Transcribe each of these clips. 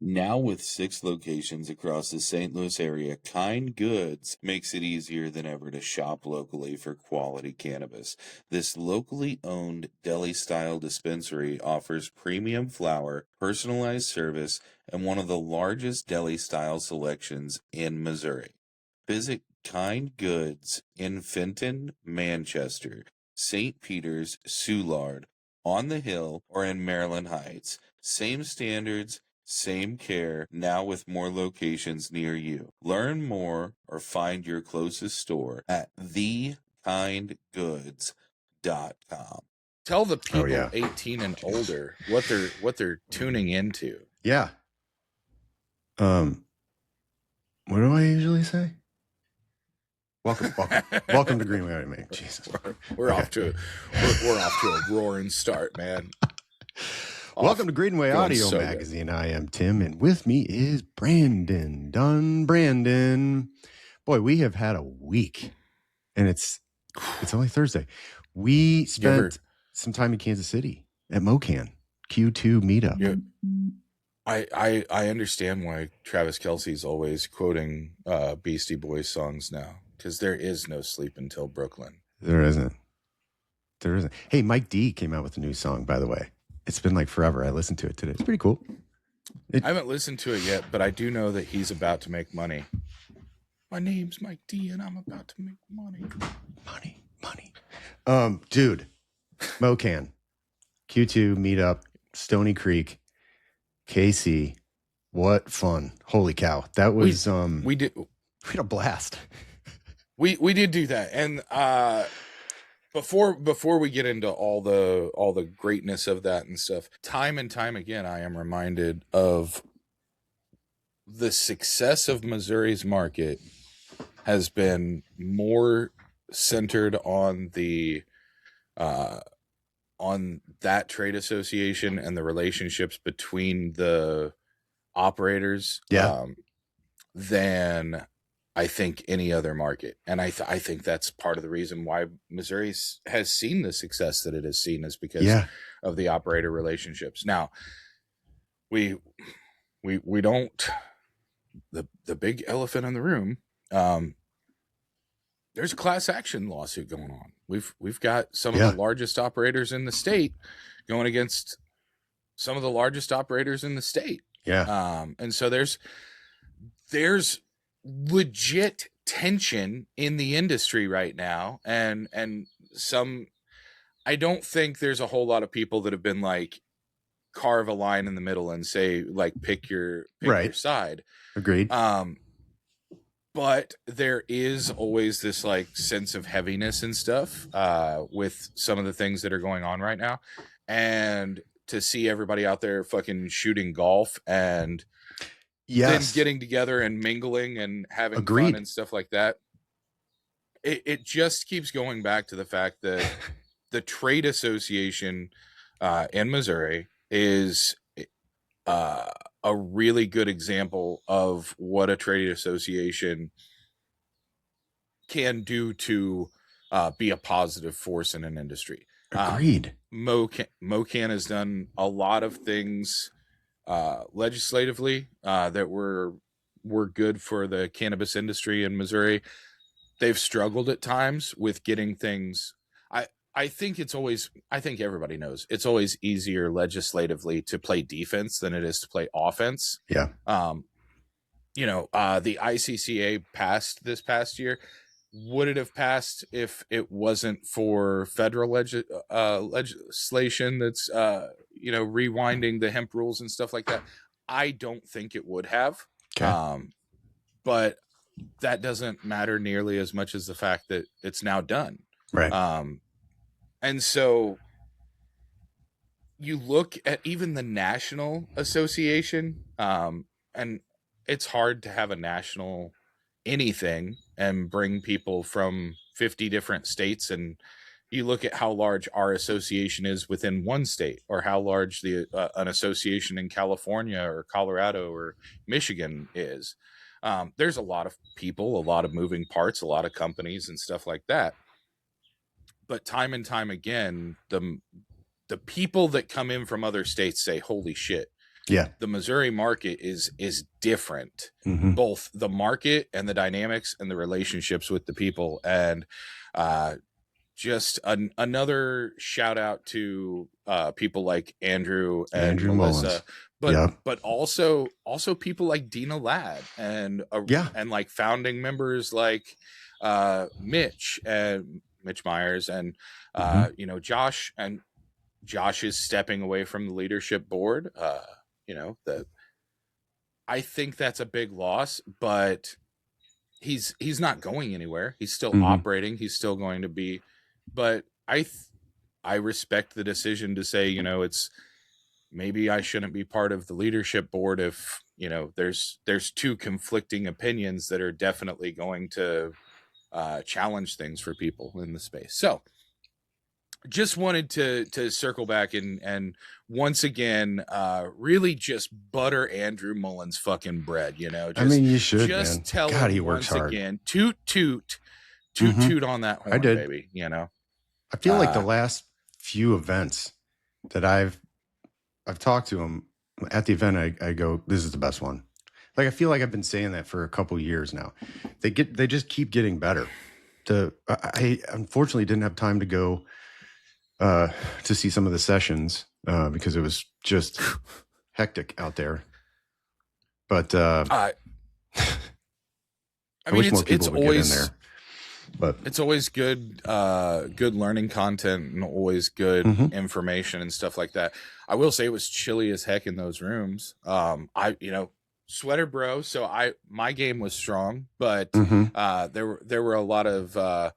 Now with 6 locations across the St. Louis area, Kind Goods makes it easier than ever to shop locally for quality cannabis. This locally owned deli-style dispensary offers premium flower, personalized service, and one of the largest deli-style selections in Missouri. Visit Kind Goods in Fenton, Manchester, St. Peter's, Soulard, On the Hill, or in Maryland Heights. Same standards, same care, now with more locations near you. Learn more or find your closest store at thekindgoods.com. Tell the people 18 and older what they're tuning into. Yeah. What do I usually say? Welcome to Greenway Audio Magazine. Jesus, we're off to a roaring start, man. Welcome to Greenway Audio Magazine. Good. I am Tim, and with me is Brandon. Brandon. Boy, we have had a week, and it's only Thursday. We spent some time in Kansas City at MoCann Q2 meetup. Yeah. I understand why Travis Kelce's always quoting Beastie Boys songs now, because there is no sleep until Brooklyn. There isn't. Hey, Mike D came out with a new song, by the way. It's been like forever. I listened to it today. It's pretty cool. I haven't listened to it yet, but I do know that he's about to make money. My name's Mike D, and I'm about to make money. Money. Dude, MoCann, Q2 meetup, Stony Creek, KC. What fun! Holy cow, that was we had a blast. We did do that, and Before we get into all the greatness of that and stuff, time and time again, I am reminded of the success of Missouri's market has been more centered on the on that trade association and the relationships between the operators than I think any other market. And I think that's part of the reason why Missouri has seen the success that it has seen is because of the operator relationships. Now, we don't, the big elephant in the room, there's a class action lawsuit going on. We've got some of the largest operators in the state going against some of the largest operators in the state. Yeah. And so there's legit tension in the industry right now, and I don't think there's a whole lot of people that have been like carve a line in the middle and say like pick your side. Agreed. But there is always this like sense of heaviness and stuff with some of the things that are going on right now, and to see everybody out there fucking shooting golf and then getting together and mingling and having fun and stuff like that. It just keeps going back to the fact that the trade association in Missouri is a really good example of what a trade association can do to be a positive force in an industry. Agreed. MoCann has done a lot of things legislatively that were good for the cannabis industry in Missouri. They've struggled at times with getting things. I think everybody knows it's always easier legislatively to play defense than it is to play offense. Yeah. The ICCA passed this past year. Would it have passed if it wasn't for federal legislation that's rewinding the hemp rules and stuff like that? I don't think it would have. Okay. But that doesn't matter nearly as much as the fact that it's now done. Right. And so you look at even the national association, and it's hard to have a national anything and bring people from 50 different states, and you look at how large our association is within one state, or how large the an association in California or Colorado or Michigan is. There's a lot of people, a lot of moving parts, a lot of companies and stuff like that. But time and time again, the people that come in from other states say, holy shit, the Missouri market is different, both the market and the dynamics and the relationships with the people. And just another shout out to people like Andrew and Melissa, but also people like Dina Ladd and like founding members like Mitch Myers and you know, Josh is stepping away from the leadership board. You know, I think that's a big loss, but he's not going anywhere. He's still operating. He's still going to be, but I respect the decision to say, you know, it's maybe I shouldn't be part of the leadership board if, you know, there's two conflicting opinions that are definitely going to challenge things for people in the space. So just wanted to circle back and once again really just butter Andrew Mullen's fucking bread, you know. I mean, you should just man. tell God, him he works once hard. again, toot on that horn, baby. You know, I feel like the last few events that I've talked to him at the event, I go, this is the best one. Like, I feel like I've been saying that for a couple years now. They just keep getting better. I unfortunately didn't have time to go to see some of the sessions because it was just hectic out there. But I mean, wish more people would get in there. But it's always good learning content and always good information and stuff like that. I will say it was chilly as heck in those rooms. You know, sweater bro, so my game was strong, but there were a lot of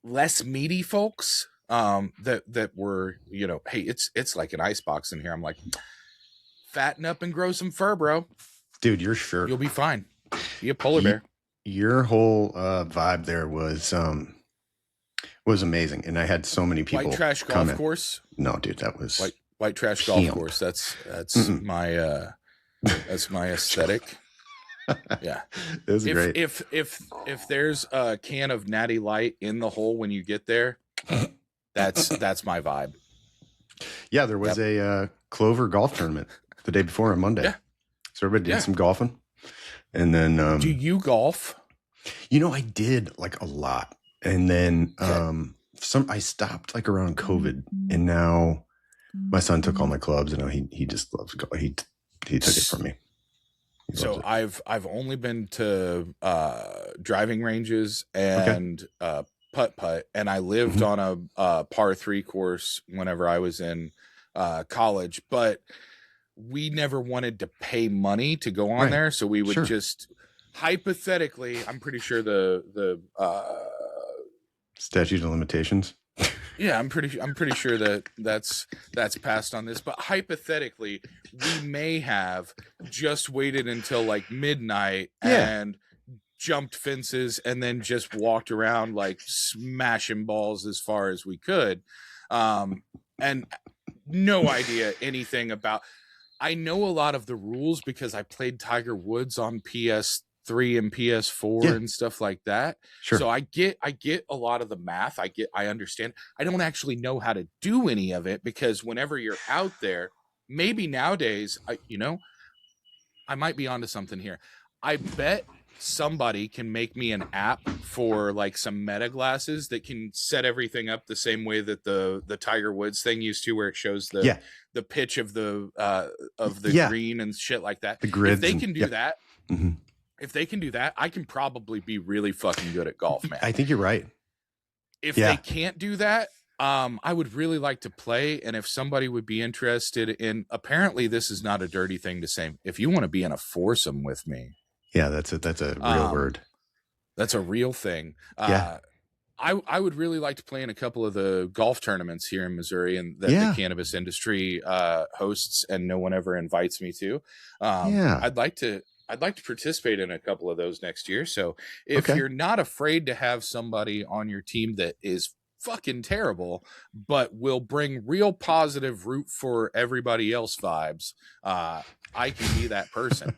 less meaty folks that were, you know, hey, it's like an ice box in here. I'm like, fatten up and grow some fur, bro. Dude, your shirt, you'll be fine. Be a polar bear. Your whole vibe there was amazing, and I had so many people. White trash golf course? No, dude, that was white trash golf course. That's my that's my aesthetic. Yeah, it was great. If there's a can of Natty Light in the hole when you get there, that's my vibe. Yeah, there was a Clover golf tournament the day before on Monday. Yeah. So everybody did some golfing. And then do you golf? You know, I did like a lot. And then I stopped like around COVID, and now my son took all my clubs, and he just loves golf. He took it from me. So I've only been to driving ranges and putt, and I lived on a par 3 course whenever I was in college, but we never wanted to pay money to go on there, so we would just hypothetically. I'm pretty sure the statute of limitations. Yeah, I'm pretty sure that's passed on this, but hypothetically, we may have just waited until like midnight and jumped fences and then just walked around like smashing balls as far as we could, and no idea anything about. I know a lot of the rules because I played Tiger Woods on PS3 and PS4 and stuff like that. Sure. So I get a lot of the math. I understand. I don't actually know how to do any of it because whenever you're out there, maybe nowadays, I might be onto something here. I bet somebody can make me an app for like some meta glasses that can set everything up the same way that the Tiger Woods thing used to, where it shows the pitch of the green and shit like that. The grids. If they can do that, if they can do that, I can probably be really fucking good at golf, man. I think you're right. If they can't do that, I would really like to play. And if somebody would be interested in, apparently this is not a dirty thing to say. If you want to be in a foursome with me. Yeah, that's a real word. That's a real thing. I would really like to play in a couple of the golf tournaments here in Missouri and that the cannabis industry hosts and no one ever invites me to. I'd like to participate in a couple of those next year. So if you're not afraid to have somebody on your team that is fucking terrible, but will bring real positive root for everybody else vibes, I can be that person.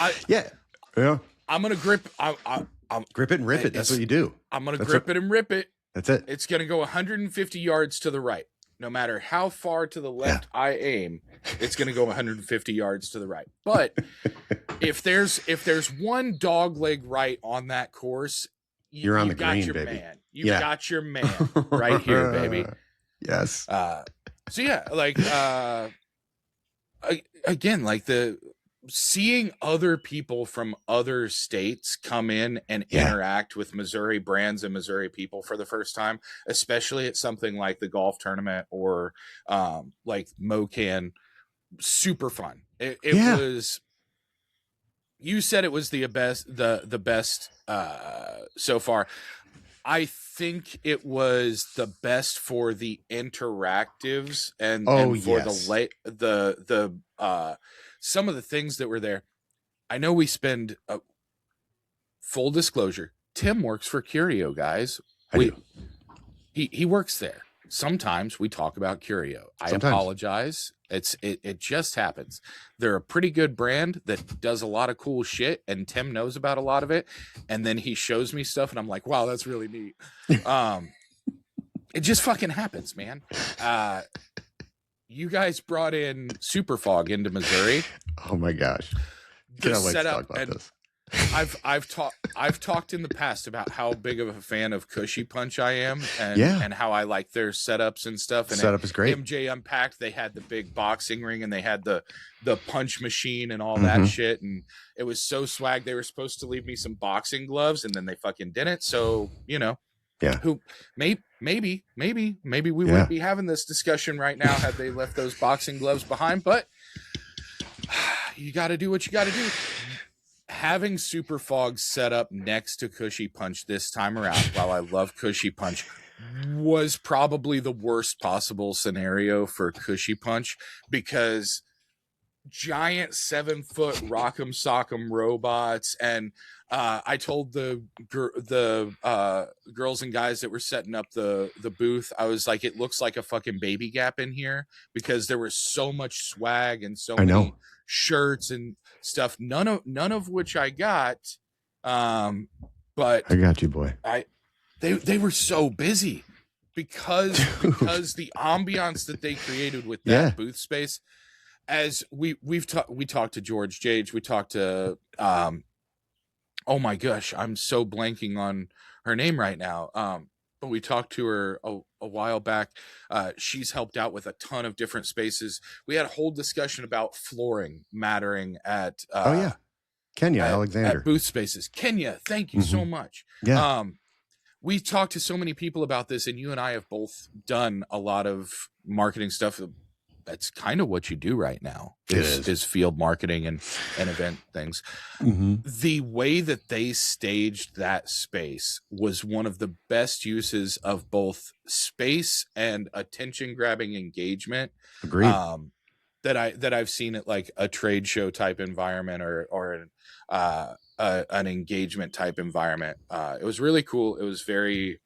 I'm gonna grip. I'm grip it and rip it. That's what you do. I'm gonna grip it and rip it. That's it. It's gonna go 150 yards to the right. no matter how far to the left I aim, it's going to go 150 yards to the right. But if there's one dog leg right on that course, you're on the got green, your baby. man. You got your man right here, baby. Yes. So yeah, like again, like seeing other people from other states come in and interact with Missouri brands and Missouri people for the first time, especially at something like the golf tournament or like MoCann, super fun. It was. You said it was the best so far. I think it was the best for the interactives and for the some of the things that were there. I know we spend full disclosure. Tim works for Curio, guys. He works there. Sometimes we talk about Curio. I apologize. It just happens. They're a pretty good brand that does a lot of cool shit, and Tim knows about a lot of it. And then he shows me stuff, and I'm like, wow, that's really neat. It just fucking happens, man. You guys brought in Super Fog into Missouri. Oh my gosh. The setup, and this. I've talked in the past about how big of a fan of Cushy Punch I am, and how I like their setups and stuff. And setup is great. MJ Unpacked, they had the big boxing ring and they had the punch machine and all that shit, and it was so swag. They were supposed to leave me some boxing gloves, and then they fucking didn't. So who maybe we wouldn't be having this discussion right now had they left those boxing gloves behind. But you got to do what you got to do. Having Super Fog set up next to Cushy Punch this time around, while I love Cushy Punch, was probably the worst possible scenario for Cushy Punch, because giant 7-foot rock'em sock'em robots, and I told the girls and guys that were setting up the booth, I was like, it looks like a fucking Baby Gap in here, because there was so much swag and so many shirts and stuff, none of which I got, but I got you, boy. They were so busy because the ambiance that they created with that booth space. As we talked to George Jage, we talked to oh my gosh, I'm so blanking on her name right now, but we talked to her a while back. She's helped out with a ton of different spaces. We had a whole discussion about flooring mattering at Kenya Alexander at booth spaces. Kenya, thank you so much. We talked to so many people about this, and you and I have both done a lot of marketing stuff. That's kind of what you do right now is field marketing and event things. The way that they staged that space was one of the best uses of both space and attention grabbing engagement. Agreed. That I've seen at like a trade show type environment or an engagement type environment. It was really cool. It was very,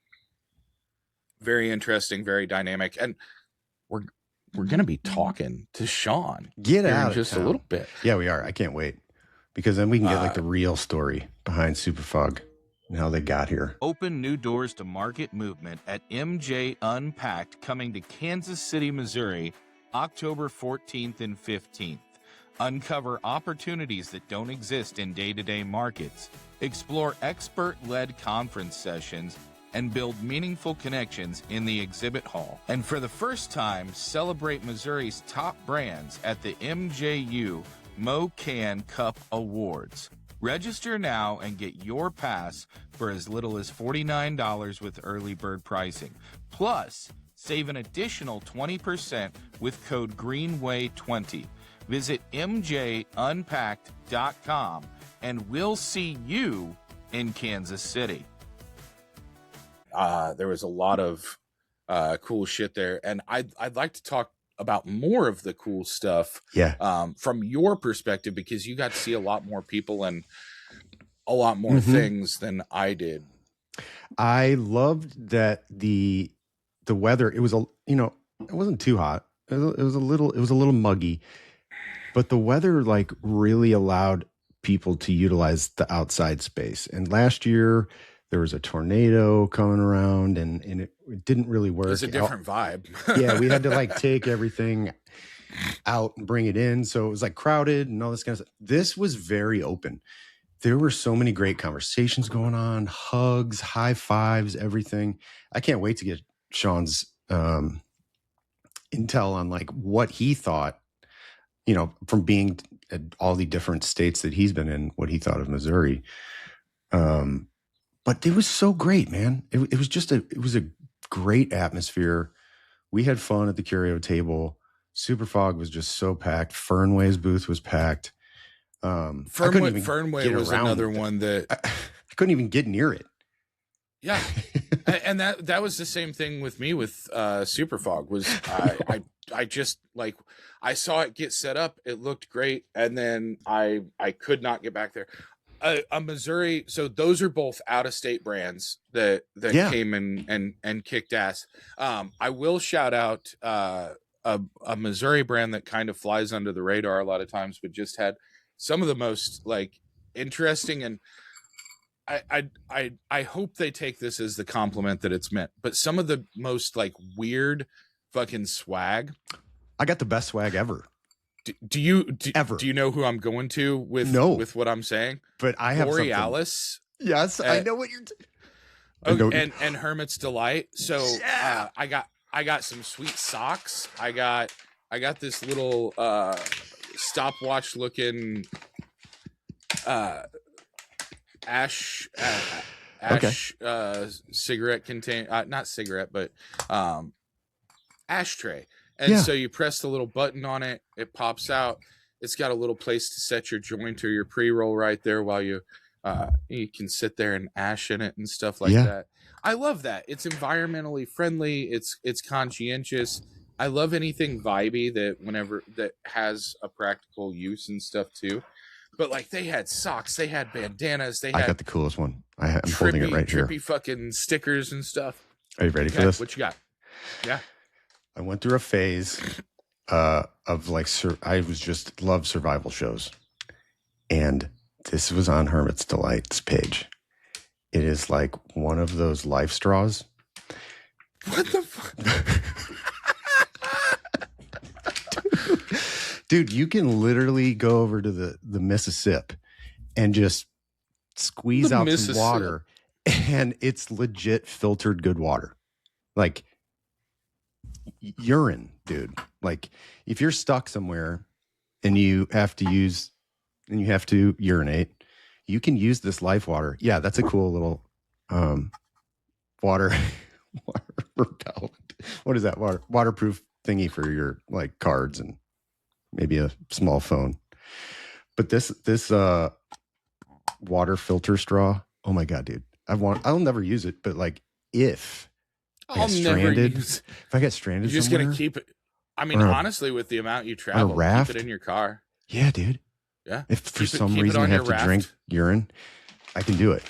very interesting, very dynamic. And we're going to be talking to Sean. Get out in just a little bit. Yeah, we are. I can't wait, because then we can get like the real story behind Super Fog and how they got here. Open new doors to market movement at MJ Unpacked, coming to Kansas City, Missouri, October 14th and 15th. Uncover opportunities that don't exist in day-to-day markets. Explore expert-led conference sessions and build meaningful connections in the exhibit hall. And for the first time, celebrate Missouri's top brands at the MJU MoCann Cup Awards. Register now and get your pass for as little as $49 with early bird pricing. Plus, save an additional 20% with code Greenway20. Visit mjunpacked.com and we'll see you in Kansas City. There was a lot of cool shit there, and I'd like to talk about more of the cool stuff from your perspective, because you got to see a lot more people and a lot more things than I did. I loved that the weather, it was it wasn't too hot. It was a little muggy, but the weather like really allowed people to utilize the outside space. And last year there was a tornado coming around, and it didn't really work. It's a different vibe. Yeah, we had to like take everything out and bring it in. So it was like crowded and all this kind of stuff. This was very open. There were so many great conversations going on, hugs, high fives, everything. I can't wait to get Sean's intel on like what he thought, you know, from being at all the different states that he's been in, what he thought of Missouri. But it was so great, man. It was a great atmosphere. We had fun at the Curio table. Super Fog was just so packed. Fernway's booth was packed. Fernway was another one that I couldn't even get near it. Yeah. And that was the same thing with me with Super Fog. Was I just like, I saw it get set up, it looked great, and then I could not get back there. A Missouri, so those are both out of state brands that came and kicked ass. I will shout out a Missouri brand that kind of flies under the radar a lot of times, but just had some of the most like interesting, and I hope they take this as the compliment that it's meant, but some of the most like weird fucking swag. I got the best swag ever. Do you know who I'm going to with what I'm saying? But I have Borealis. Something. Yes, I know what you're. And Hermit's Delight. So yeah. I got some sweet socks. I got this little stopwatch looking ash cigarette not cigarette, but ashtray. And so you press the little button on it, it pops out. It's got a little place to set your joint or your pre-roll right there while you can sit there and ash in it and stuff like that. I love that. It's environmentally friendly. It's conscientious. I love anything vibey that has a practical use and stuff too. But like they had socks, they had bandanas, I got the coolest one. I'm holding it right here. Trippy fucking stickers and stuff. Are you ready for this? What you got? Yeah. I went through a phase of like I was just love survival shows, and this was on Hermit's Delight's page. It is like one of those life straws. What the fuck? Dude, you can literally go over to the Mississippi and just squeeze out some water, and it's legit filtered good water. Like urine, dude. Like if you're stuck somewhere and you have to urinate, you can use this life water. Yeah, that's a cool little water repellent. What is that? Waterproof thingy for your like cards and maybe a small phone. But this water filter straw, oh my god, dude. I'll never use it, but like if I get stranded, you're just somewhere, gonna keep it. I mean, honestly, with the amount you travel, keep it in your car. Yeah, dude. Yeah. If for some reason I have to drink urine, I can do it.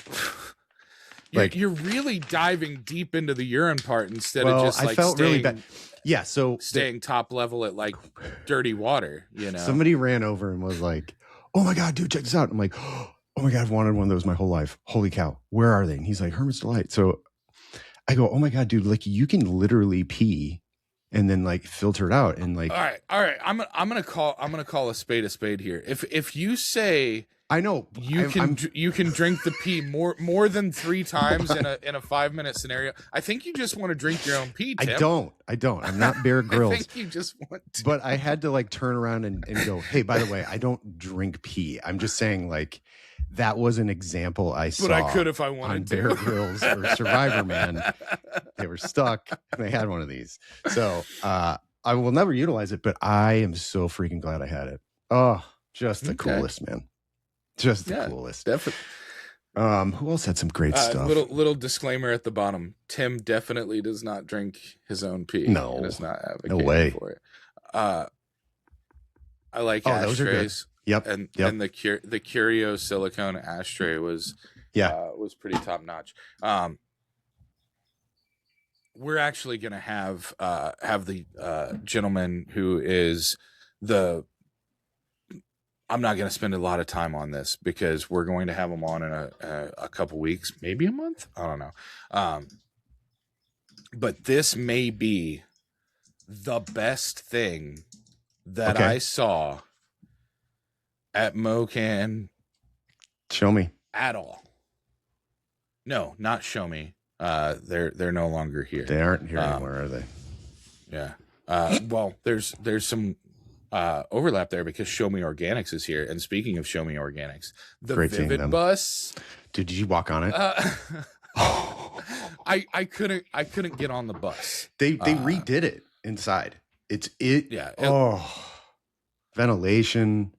Like you're really diving deep into the urine part instead of just like I felt really bad. Yeah, so staying top level at like dirty water, you know. Somebody ran over and was like, "Oh my god, dude, check this out." I'm like, "Oh my god, I've wanted one of those my whole life. Holy cow, where are they?" And he's like, "Hermit's Delight." So I go, "Oh my god, dude, like you can literally pee and then like filter it out and like." All right. I'm gonna call a spade here. If you say I know you can drink the pee more than 3 times in a 5-minute scenario, I think you just want to drink your own pee, Tim. I don't. I'm not Bear Grylls. I think you just want to. But I had to like turn around and go, "Hey, by the way, I don't drink pee. I'm just saying like that was an example I saw." But I could if I wanted to. Bear Grylls or Survivor Man. They were stuck and they had one of these. So I will never utilize it, but I am so freaking glad I had it. Oh, just the coolest, man. Just the coolest. Definitely. Who else had some great stuff? Little disclaimer at the bottom. Tim definitely does not drink his own pee. No. Does not advocate No way. for it. I like ashtrays. Yep. And the Curio silicone ashtray was pretty top notch. We're actually gonna have the gentleman who is the I'm not going to spend a lot of time on this because we're going to have them on in a couple weeks, maybe a month. I don't know. But this may be the best thing that I saw at MoCann. Show me. At all. No, not show me. They're no longer here. They aren't here anymore, are they? Yeah. Well, there's some overlap there because Show Me Organics is here. And speaking of Show Me Organics, the Great Vivid bus. Dude, did you walk on it? I couldn't get on the bus. They redid it inside. Yeah. Ventilation.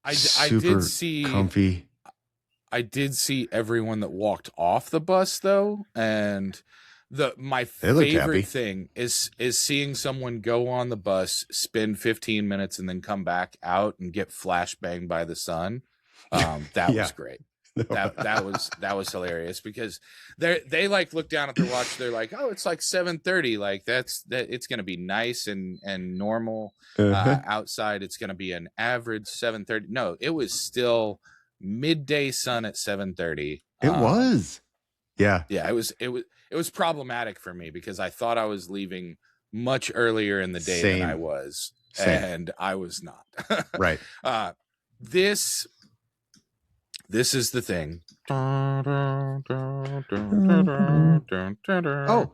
I super did see comfy. I did see everyone that walked off the bus though, and my favorite thing is seeing someone go on the bus, spend 15 minutes, and then come back out and get flashbanged by the sun. That was great. That was hilarious because they like look down at their watch. They're like, oh, it's like 7:30. Like it's gonna be nice and normal outside. It's gonna be an average 7:30. No, it was still midday sun at 7:30. It was. Yeah. Yeah, it was problematic for me because I thought I was leaving much earlier in the day than I was. And I was not. Right. This is the thing. Oh,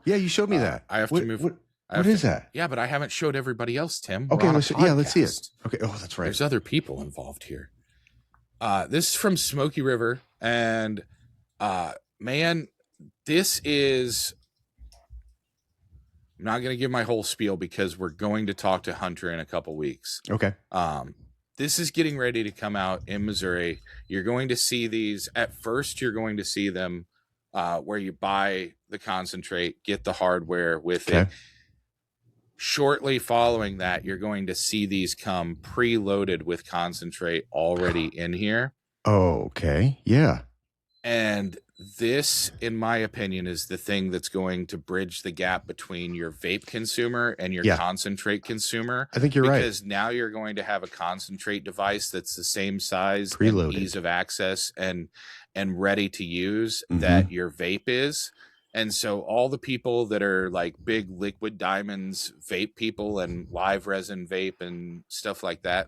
yeah, you showed me that. I have to move. What is that? Yeah, but I haven't showed everybody else, Tim. Okay, let's see it. Okay. Oh, that's right. There's other people involved here. This is from Smoky River, and man, this is. I'm not going to give my whole spiel because we're going to talk to Hunter in a couple weeks. Okay. This is getting ready to come out in Missouri. You're going to see these. At first, you're going to see them where you buy the concentrate, get the hardware with it. Shortly following that, you're going to see these come preloaded with concentrate already in here. Oh, okay. Yeah. And this, in my opinion, is the thing that's going to bridge the gap between your vape consumer and your concentrate consumer. I think you're right. Because now you're going to have a concentrate device that's the same size, preloaded, and ease of access, and ready to use that your vape is. And so all the people that are like big Liquid Diamonds vape people and live resin vape and stuff like that,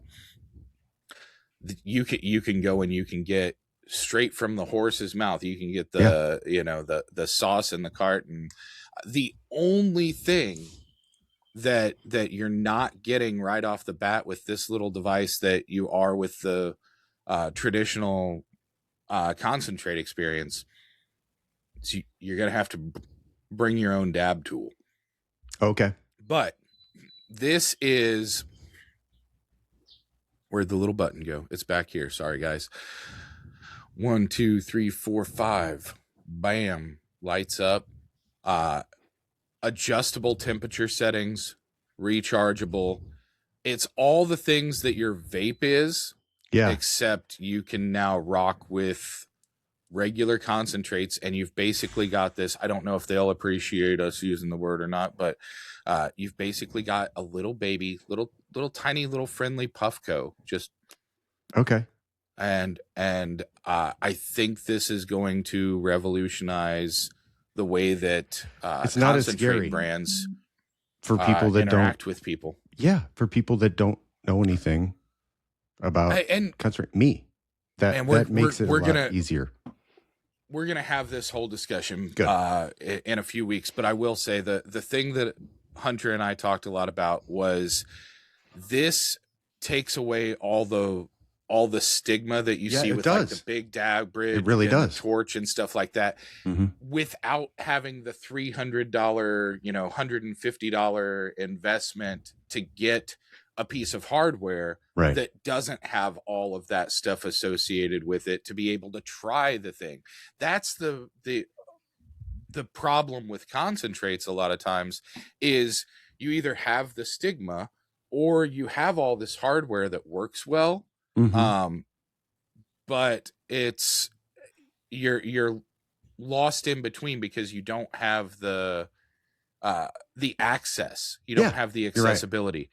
you can go and you can get straight from the horse's mouth. You can get the sauce in the carton. The only thing that you're not getting right off the bat with this little device that you are with the traditional concentrate experience, so you're gonna have to bring your own dab tool. Okay. But this is, where'd the little button go? It's back here. Sorry, guys. 1, 2, 3, 4, 5. Bam. Lights up. Adjustable temperature settings. Rechargeable. It's all the things that your vape is. Yeah. Except you can now rock with regular concentrates, and you've basically got this. I don't know if they'll appreciate us using the word or not, but you've basically got a little baby, little tiny little friendly Puffco. Just okay. And I think this is going to revolutionize the way that it's not as scary brands for people that interact with people. Yeah, for people that don't know anything about concentrate. Me, that makes it a lot easier. We're gonna have this whole discussion in a few weeks, but I will say the thing that Hunter and I talked a lot about was this takes away all the stigma that you see with like the big dab bridge, it really does, the torch and stuff like that, without having the $300, $150 investment to get a piece of hardware that doesn't have all of that stuff associated with it to be able to try the thing. That's the problem with concentrates a lot of times is you either have the stigma or you have all this hardware that works well. But it's you're lost in between because you don't have the access. You don't have the accessibility.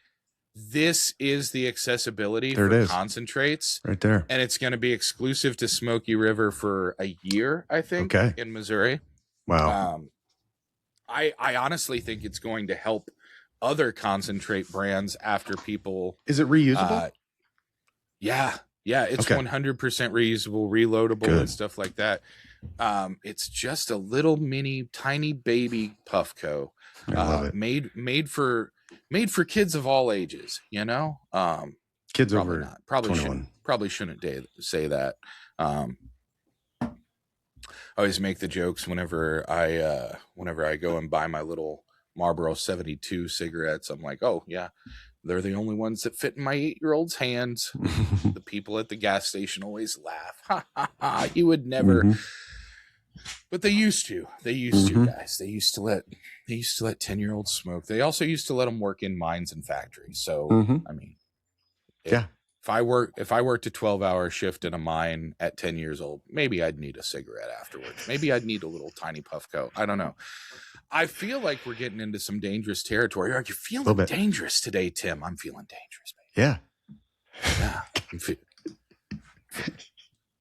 this is the accessibility There it for is. concentrates Right there. and it's going to be exclusive to Smoky River for a year, I think, in Missouri. Wow. I honestly think it's going to help other concentrate brands after people. Is it reusable? Yeah, it's 100% reusable, reloadable, and stuff like that. It's just a little mini tiny baby Puffco, made for kids of all ages, you know. Kids over probably 21. shouldn't say that. I always make the jokes whenever I go and buy my little Marlboro 72 cigarettes. I'm like, oh yeah, they're the only ones that fit in my 8-year-old's hands. The people at the gas station always laugh. Ha ha ha! You would never. But they used to. They used to, guys. They used to let 10-year-olds smoke. They also used to let them work in mines and factories. So I mean, if I worked a 12-hour shift in a mine at 10 years old, maybe I'd need a cigarette afterwards. Maybe I'd need a little tiny Puffco. I don't know. I feel like we're getting into some dangerous territory. Are you feeling dangerous today, Tim? I'm feeling dangerous, baby. Yeah. I'm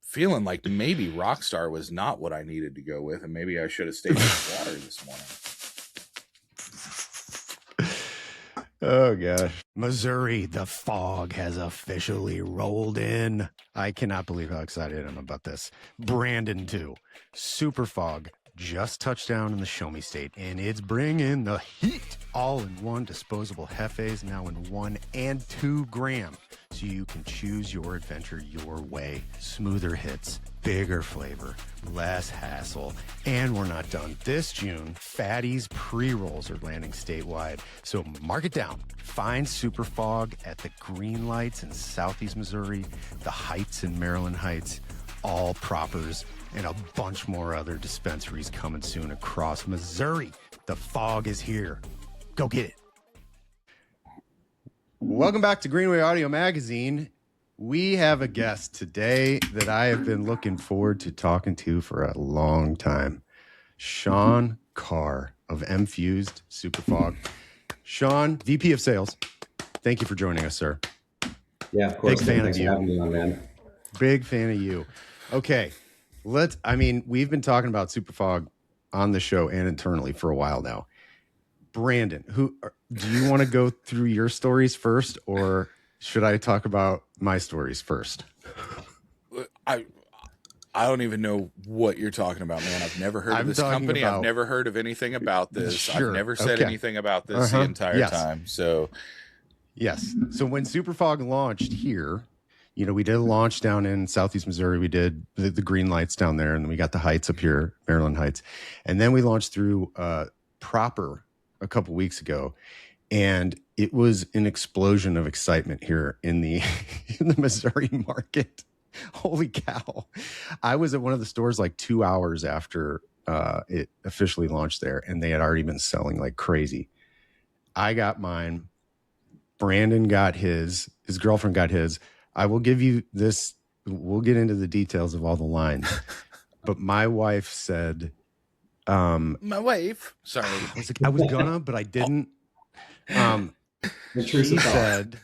feeling like maybe Rockstar was not what I needed to go with, and maybe I should have stayed with water this morning. Oh, gosh. Missouri, the fog has officially rolled in. I cannot believe how excited I am about this. Brandon, too. Super Fog just touched down in the Show Me State, and it's bringing the heat. All-in-one disposable Hefes, now in 1 and 2 gram, so you can choose your adventure your way. Smoother hits, bigger flavor, less hassle. And we're not done. This June, Fatty's pre-rolls are landing statewide, so mark it down. Find Super Fog at the Green Lights in Southeast Missouri, the Heights in Maryland Heights, all Proppers, and a bunch more other dispensaries coming soon across Missouri. The fog is here. Go get it. Welcome back to Greenway Audio Magazine. We have a guest today that I have been looking forward to talking to for a long time. Sean Carr of MFused, Super Fog. Sean, VP of Sales. Thank you for joining us, sir. Yeah, of course. Big fan of you. For having me on, man. Big fan of you. Okay. We've been talking about Super Fog on the show and internally for a while now. Brandon, do you want to go through your stories first, or should I talk about my stories first? I don't even know what you're talking about, man. I've never heard of this company. I've never heard of anything about this. Sure. I've never said anything about this the entire time. So, yes. So when Super Fog launched here, we did a launch down in Southeast Missouri. We did the Green Lights down there, and then we got the Heights up here, Maryland Heights. And then we launched through Proper a couple weeks ago. And it was an explosion of excitement here in the Missouri market. Holy cow. I was at one of the stores like 2 hours after it officially launched there, and they had already been selling like crazy. I got mine. Brandon got his girlfriend got his. I will give you this. We'll get into the details of all the lines. But my wife said, my wife, sorry. I was gonna, but I didn't. She said,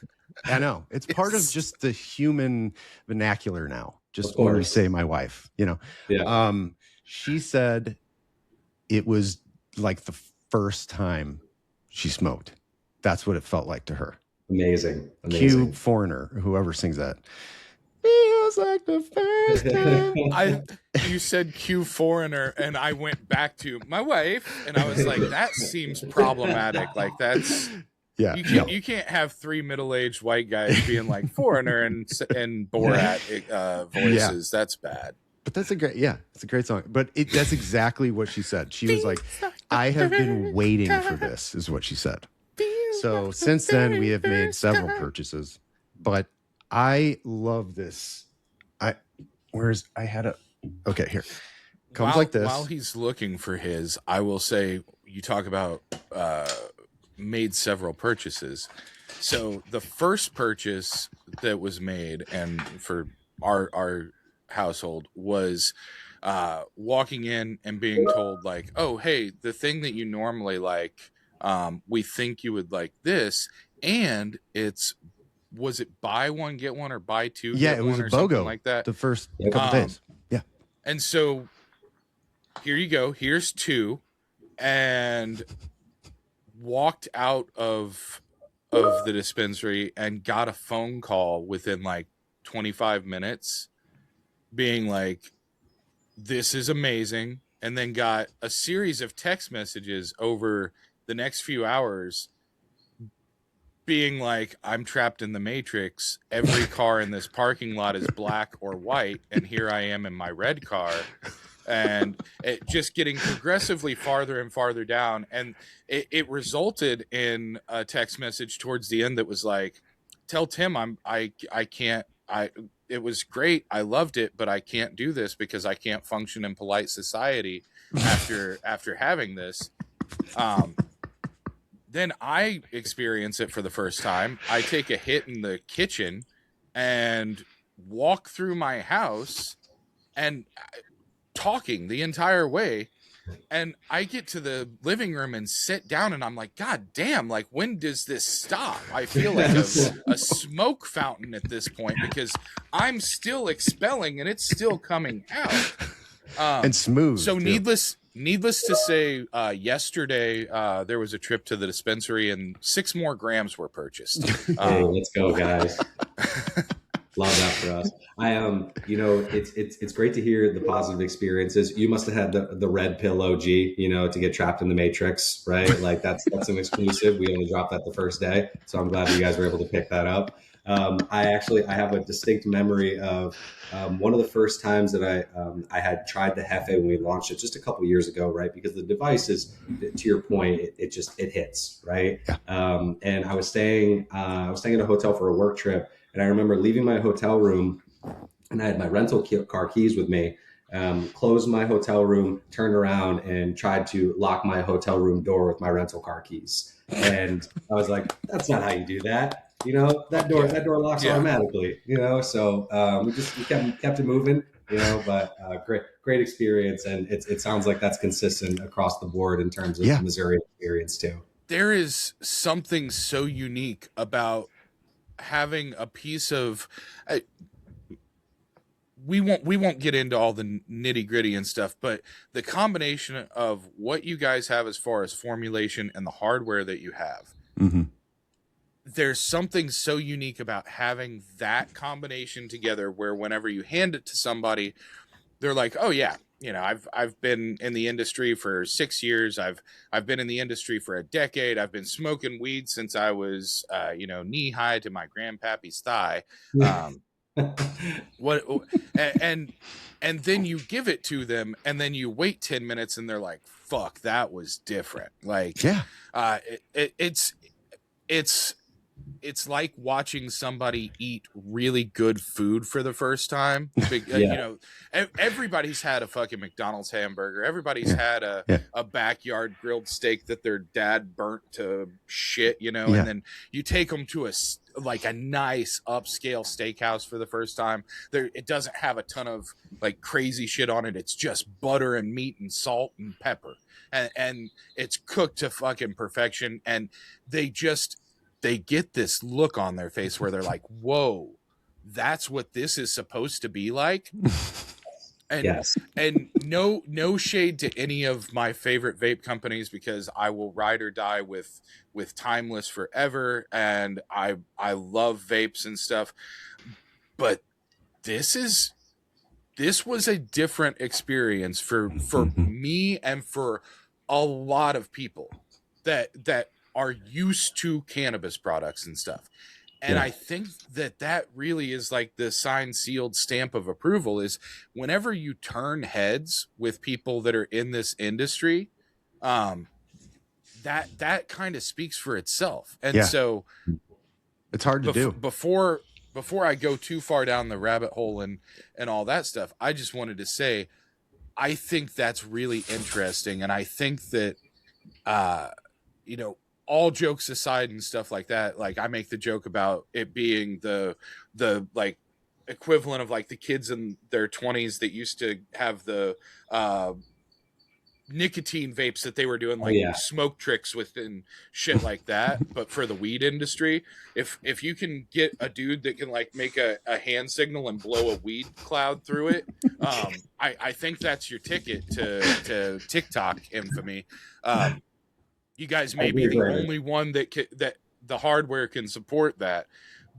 I know it's part of just the human vernacular now. Just when we say my wife, Yeah. She said it was like the first time she smoked. That's what it felt like to her. Amazing. Cue Foreigner, whoever sings that. Feels like the first time. You said Q Foreigner, and I went back to my wife, and I was like, that seems problematic. Like that's you can't have 3 middle-aged white guys being like Foreigner and Borat voices. Yeah. That's bad. But that's it's a great song. But that's exactly what she said. She was like, I have been waiting for this, is what she said. So since then, we have made several purchases, but I love this. Okay, here. Comes like this. While he's looking for his, I will say, you talk about made several purchases. So the first purchase that was made, and for our household, was walking in and being told like, oh, hey, the thing that you normally like, we think you would like this, and was it buy one get one or buy two Yeah, get it was one a or something BOGO like that the first couple days. Yeah. And so here you go, here's two, and walked out of the dispensary and got a phone call within like 25 minutes being like, this is amazing, and then got a series of text messages over the next few hours being like, I'm trapped in the Matrix. Every car in this parking lot is black or white, and here I am in my red car. And it just getting progressively farther and farther down. And it resulted in a text message towards the end that was like, tell Tim I can't, it was great, I loved it, but I can't do this because I can't function in polite society after having this. Then I experience it for the first time. I take a hit in the kitchen and walk through my house and talking the entire way. And I get to the living room and sit down, and I'm like, God damn, like, when does this stop? I feel like a smoke fountain at this point because I'm still expelling and it's still coming out. And smooth. So too. needless to say, yesterday there was a trip to the dispensary and 6 more grams were purchased. Hey, let's go, guys. Love that for us. It's great to hear the positive experiences. You must have had the red pill OG, to get trapped in the Matrix, right? Like that's an exclusive. We only dropped that the first day, so I'm glad you guys were able to pick that up. I have a distinct memory of one of the first times that I had tried the Hefe when we launched it just a couple years ago, right? Because the device is, to your point, it hits, right? Yeah. And I was staying at a hotel for a work trip, and I remember leaving my hotel room, and I had my rental car keys with me. Closed my hotel room, turned around, and tried to lock my hotel room door with my rental car keys. And I was like, "That's not how you do that." That door locks automatically. So we kept it moving. But great experience, and it sounds like that's consistent across the board in terms of Missouri experience too. There is something so unique about having a piece of. We won't get into all the nitty gritty and stuff, but the combination of what you guys have as far as formulation and the hardware that you have. Mm-hmm. There's something so unique about having that combination together where whenever you hand it to somebody, they're like, oh yeah, I've been in the industry for 6 years. I've been in the industry for a decade. I've been smoking weed since I was, knee high to my grandpappy's thigh. And then you give it to them, and then you wait 10 minutes and they're like, fuck, that was different. Like, it's like watching somebody eat really good food for the first time. Everybody's had a fucking McDonald's hamburger. Everybody's had a backyard grilled steak that their dad burnt to shit, and then you take them to a nice upscale steakhouse for the first time. It doesn't have a ton of like crazy shit on it. It's just butter and meat and salt and pepper, and it's cooked to fucking perfection. And they get this look on their face where they're like, whoa, that's what this is supposed to be like. And no shade to any of my favorite vape companies, because I will ride or die with Timeless forever, and I love vapes and stuff. But this was a different experience for me and for a lot of people that are used to cannabis products and stuff. And I think that really is like the signed, sealed stamp of approval is whenever you turn heads with people that are in this industry, that kind of speaks for itself. And so it's hard to do. Before I go too far down the rabbit hole and all that stuff, I just wanted to say, I think that's really interesting. And I think that, all jokes aside and stuff like that, like I make the joke about it being the like equivalent of like the kids in their 20s that used to have the nicotine vapes that they were doing, like smoke tricks with and shit like that, but for the weed industry. If you can get a dude that can like make a hand signal and blow a weed cloud through it, I think that's your ticket to TikTok infamy. You guys may be the only one that the hardware can support that,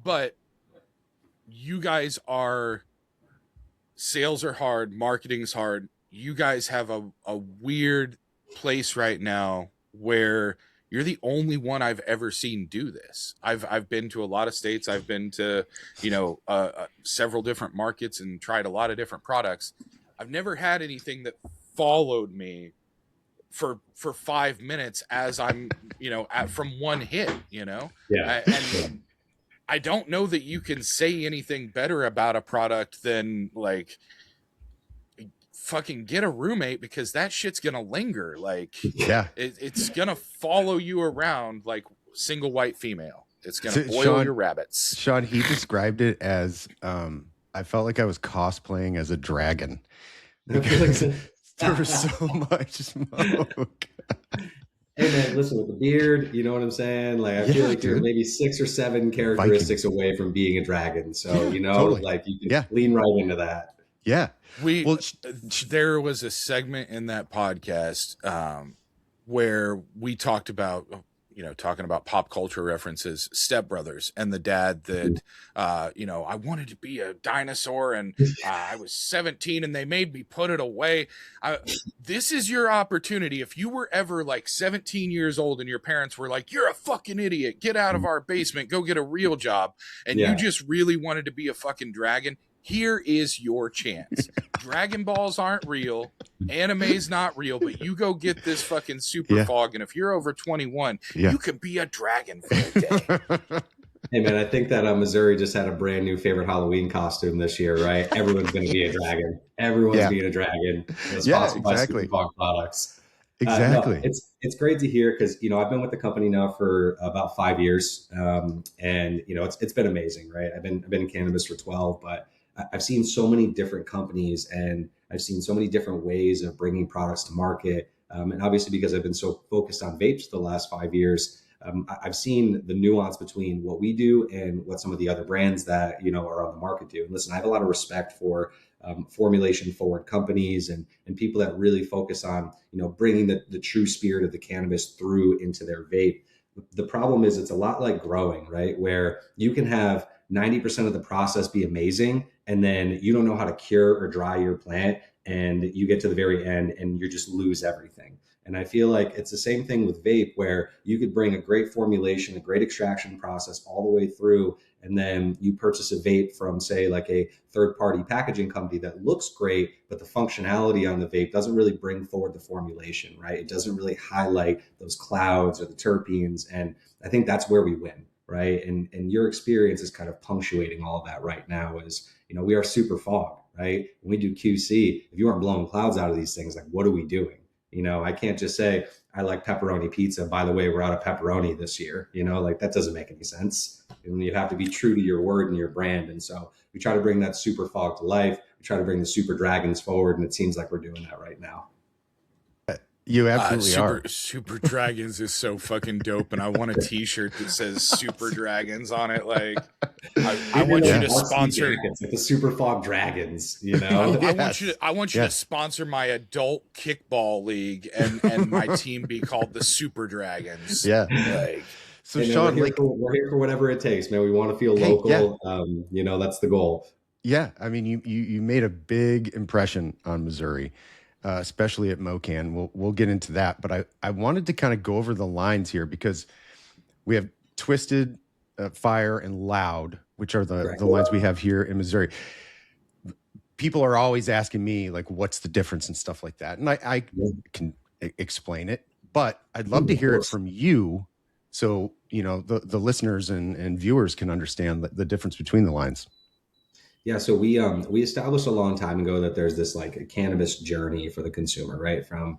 but you guys sales are hard, marketing's hard. You guys have a weird place right now where you're the only one I've ever seen do this. I've been to a lot of states. I've been to, several different markets and tried a lot of different products. I've never had anything that followed me for 5 minutes as I'm, from one hit, Yeah. And I don't know that you can say anything better about a product than like, fucking get a roommate, because that shit's gonna linger. Like, it's gonna follow you around like single white female. It's gonna boil your rabbits. Sean, he described it as I felt like I was cosplaying as a dragon because there was so much smoke. Hey man, listen, with the beard, you know what I'm saying? Like, I feel like you're maybe 6 or 7 characteristics away from being a dragon. So, totally. Like you can lean right into that. Yeah. There was a segment in that podcast where we talked about, talking about pop culture references, Step Brothers, and the dad that, I wanted to be a dinosaur and I was 17 and they made me put it away. This is your opportunity. If you were ever like 17 years old and your parents were like, you're a fucking idiot, get out of our basement, go get a real job. And you just really wanted to be a fucking dragon. Here is your chance. Dragon Balls aren't real. Anime's not real, but you go get this fucking Super Fog. And if you're over 21, you can be a dragon for a day. Hey man, I think that Missouri just had a brand new favorite Halloween costume this year, right? Everyone's going to be a dragon. Everyone's being a dragon. Sponsored by Super Fog products. Exactly. It's great to hear because, I've been with the company now for about 5 years. And, it's been amazing, right? I've been in cannabis for 12, but I've seen so many different companies and I've seen so many different ways of bringing products to market. And obviously, because I've been so focused on vapes for the last 5 years, I've seen the nuance between what we do and what some of the other brands that, are on the market do. And listen, I have a lot of respect for formulation forward companies and people that really focus on, bringing the true spirit of the cannabis through into their vape. The problem is it's a lot like growing, right? Where you can have 90% of the process be amazing, and then you don't know how to cure or dry your plant, and you get to the very end and you just lose everything. And I feel like it's the same thing with vape, where you could bring a great formulation, a great extraction process all the way through, and then you purchase a vape from, say, like a third-party packaging company that looks great, but the functionality on the vape doesn't really bring forward the formulation, right? It doesn't really highlight those clouds or the terpenes, and I think that's where we win. Right. And your experience is kind of punctuating all of that right now is, we are Super Fog, right? When we do QC, if you aren't blowing clouds out of these things, like, what are we doing? I can't just say, I like pepperoni pizza. By the way, we're out of pepperoni this year. Like, that doesn't make any sense. And you have to be true to your word and your brand. And so we try to bring that Super Fog to life. We try to bring the Super Dragons forward. And it seems like we're doing that right now. You absolutely are. Super Dragons is so fucking dope, and I want a T-shirt that says Super Dragons on it. Like, I want you to sponsor like the Super Fog Dragons. I want you to sponsor my adult kickball league, and my team be called the Super Dragons. Yeah. So Sean, we're here for whatever it takes, man. We want to feel local. That's the goal. Yeah, I mean, you made a big impression on Missouri. Especially at MoCann. We'll get into that, but I wanted to kind of go over the lines here because we have Twisted, Fire, and Loud, which are the lines we have here in Missouri. People are always asking me, like, what's the difference and stuff like that, and I can explain it, but I'd love to hear it from you, so the listeners and viewers can understand the difference between the lines. Yeah, so we established a long time ago that there's this like a cannabis journey for the consumer, right? From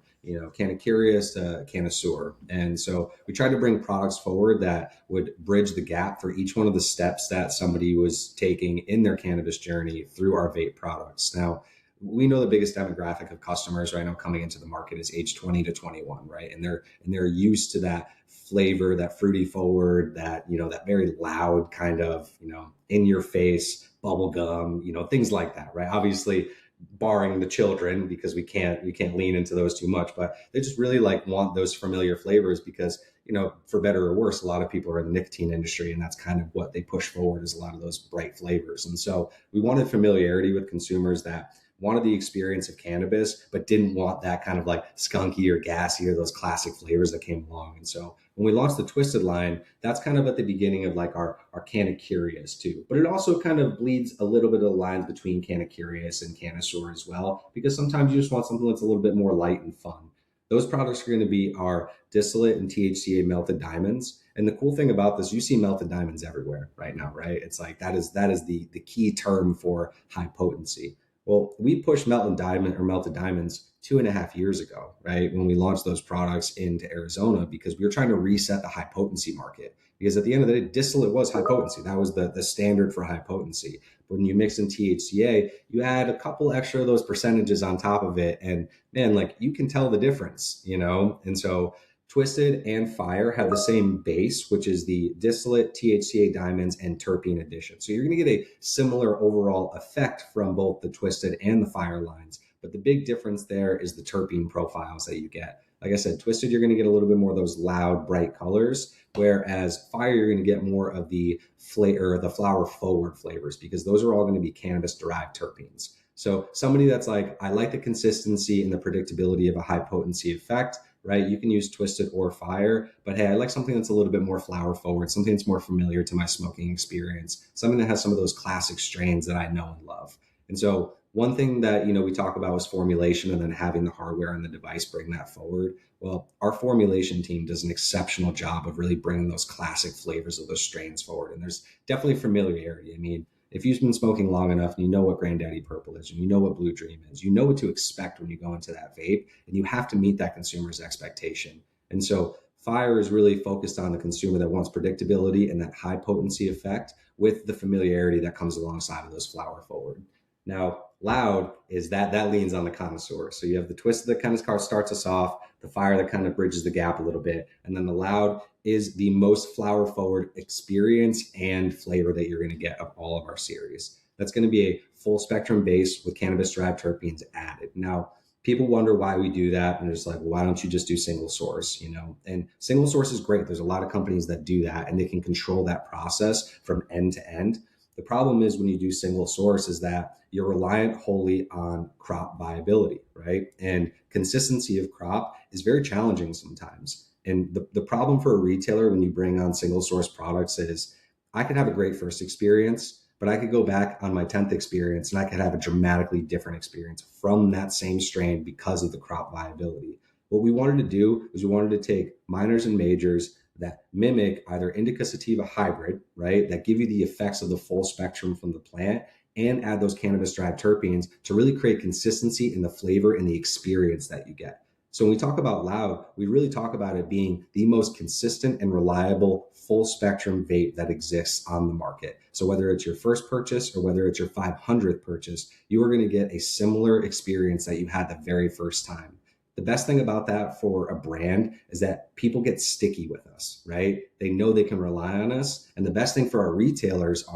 canna-curious to connoisseur, and so we tried to bring products forward that would bridge the gap for each one of the steps that somebody was taking in their cannabis journey through our vape products. Now, we know the biggest demographic of customers right now coming into the market is age 20 to 21, right? And they're used to that flavor, that fruity forward, that, you know, that very loud kind of, you know, in your face bubble gum, you know, things like that, right? Obviously, barring the children, because we can't lean into those too much, but they just really like want those familiar flavors because, you know, for better or worse, a lot of people are in the nicotine industry, and that's kind of what they push forward, is a lot of those bright flavors. And so we wanted familiarity with consumers that wanted the experience of cannabis, but didn't want that kind of like skunky or gassy or those classic flavors that came along. And so when we launched the Twisted line, that's kind of at the beginning of like our canna-curious too. But it also kind of bleeds a little bit of the lines between canna-curious and connoisseur as well, because sometimes you just want something that's a little bit more light and fun. Those products are going to be our distillate and THCA melted diamonds. And the cool thing about this, you see melted diamonds everywhere right now, right? It's like that is the key term for high potency. Well, we pushed melted diamonds 2.5 years ago, right? When we launched those products into Arizona, because we were trying to reset the high potency market. Because at the end of the day, distillate was high potency. That was the standard for high potency. But when you mix in THCA, you add a couple extra of those percentages on top of it. And man, like you can tell the difference, you know? And so Twisted and Fire have the same base, which is the distillate, THCA diamonds, and terpene addition. So you're going to get a similar overall effect from both the Twisted and the Fire lines. But the big difference there is the terpene profiles that you get. Like I said, Twisted, you're going to get a little bit more of those loud, bright colors, whereas Fire, you're going to get more of the flavor, the flower forward flavors, because those are all going to be cannabis-derived terpenes. So somebody that's like, I like the consistency and the predictability of a high potency effect, right? You can use Twisted or Fire, but hey, I like something that's a little bit more flower forward, something that's more familiar to my smoking experience, something that has some of those classic strains that I know and love. And so one thing that, you know, we talk about was formulation, and then having the hardware and the device bring that forward. Well, our formulation team does an exceptional job of really bringing those classic flavors of those strains forward. And there's definitely familiarity. I mean, if you've been smoking long enough and you know what Granddaddy Purple is, and you know what Blue Dream is, you know what to expect when you go into that vape, and you have to meet that consumer's expectation. And so Fire is really focused on the consumer that wants predictability and that high potency effect with the familiarity that comes alongside of those flower forward. Now, Loud is that leans on the connoisseur. So you have the Twisted that kind of starts us off, the Fire that kind of bridges the gap a little bit, and then the Loud is the most flower forward experience and flavor that you're going to get of all of our series. That's going to be a full spectrum base with cannabis-derived terpenes added. Now, people wonder why we do that, and it's like, well, why don't you just do single source, you know? And single source is great. There's a lot of companies that do that, and they can control that process from end to end. The problem is when you do single source is that you're reliant wholly on crop viability, right? And consistency of crop is very challenging sometimes. And the problem for a retailer when you bring on single source products is I could have a great first experience, but I could go back on my 10th experience and I could have a dramatically different experience from that same strain because of the crop viability. What we wanted to do is we wanted to take minors and majors that mimic either indica sativa hybrid, right, that give you the effects of the full spectrum from the plant, and add those cannabis-derived terpenes to really create consistency in the flavor and the experience that you get. So when we talk about Loud, we really talk about it being the most consistent and reliable full spectrum vape that exists on the market. So whether it's your first purchase or whether it's your 500th purchase, you are going to get a similar experience that you had the very first time. The best thing about that for a brand is that people get sticky with us, right? They know they can rely on us. And the best thing for our retailers is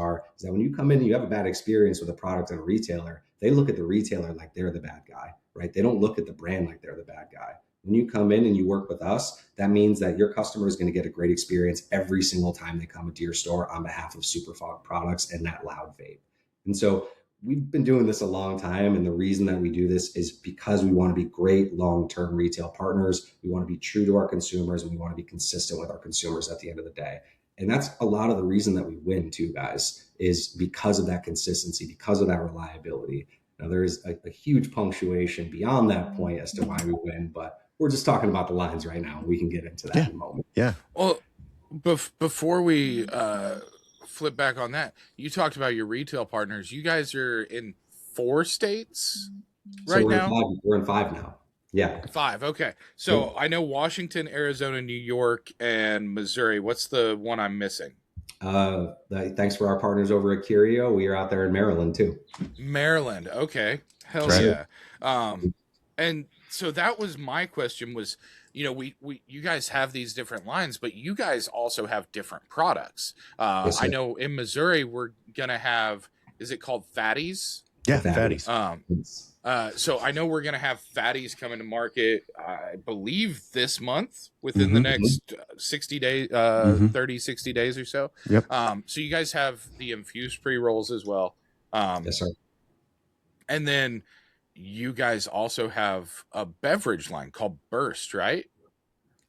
that when you come in and you have a bad experience with a product and a retailer, they look at the retailer like they're the bad guy, right? They don't look at the brand like they're the bad guy. When you come in and you work with us, that means that your customer is going to get a great experience every single time they come into your store on behalf of Super Fog products and that Loud vape. And so we've been doing this a long time. And the reason that we do this is because we want to be great long-term retail partners. We want to be true to our consumers, and we want to be consistent with our consumers at the end of the day. And that's a lot of the reason that we win too, guys, is because of that consistency, because of that reliability. Now, there's a huge punctuation beyond that point as to why we win, but we're just talking about the lines right now. We can get into that in a moment. Yeah. Well, before we flip back on that, you talked about your retail partners. You guys are in 4 states right now? We're in 5 now. Yeah. 5. Okay. So I know Washington, Arizona, New York, and Missouri. What's the one I'm missing? Thanks for our partners over at Curio. We are out there in Maryland too. Maryland. Okay. Hell Right. yeah. And so that was my question was, you guys have these different lines, but you guys also have different products. Yes, I know in Missouri, we're going to have, is it called Fatties? Yeah, Fatties. So I know we're going to have Fatties coming to market, I believe this month within the next 60 days, 30, 60 days or so. Yep. So you guys have the infused pre-rolls as well. Yes, sir. And then you guys also have a beverage line called Burst, right?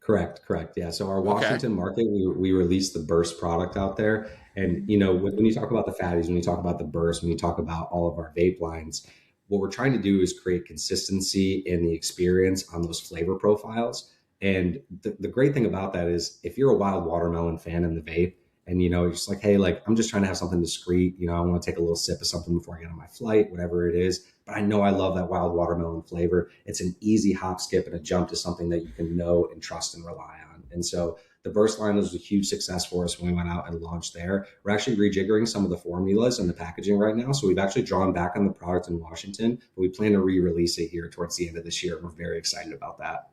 Correct. Yeah. So our Washington market, we released the Burst product out there. And, when you talk about the Fatties, when you talk about the Burst, when you talk about all of our vape lines, what we're trying to do is create consistency in the experience on those flavor profiles. And the great thing about that is if you're a wild watermelon fan in the vape, and you're just like, hey, like I'm just trying to have something discreet. I want to take a little sip of something before I get on my flight, whatever it is. But I know I love that wild watermelon flavor. It's an easy hop, skip, and a jump to something that you can know and trust and rely on. And so the Burst line was a huge success for us when we went out and launched there. We're actually rejiggering some of the formulas and the packaging right now. So we've actually drawn back on the product in Washington, but we plan to re-release it here towards the end of this year. We're very excited about that.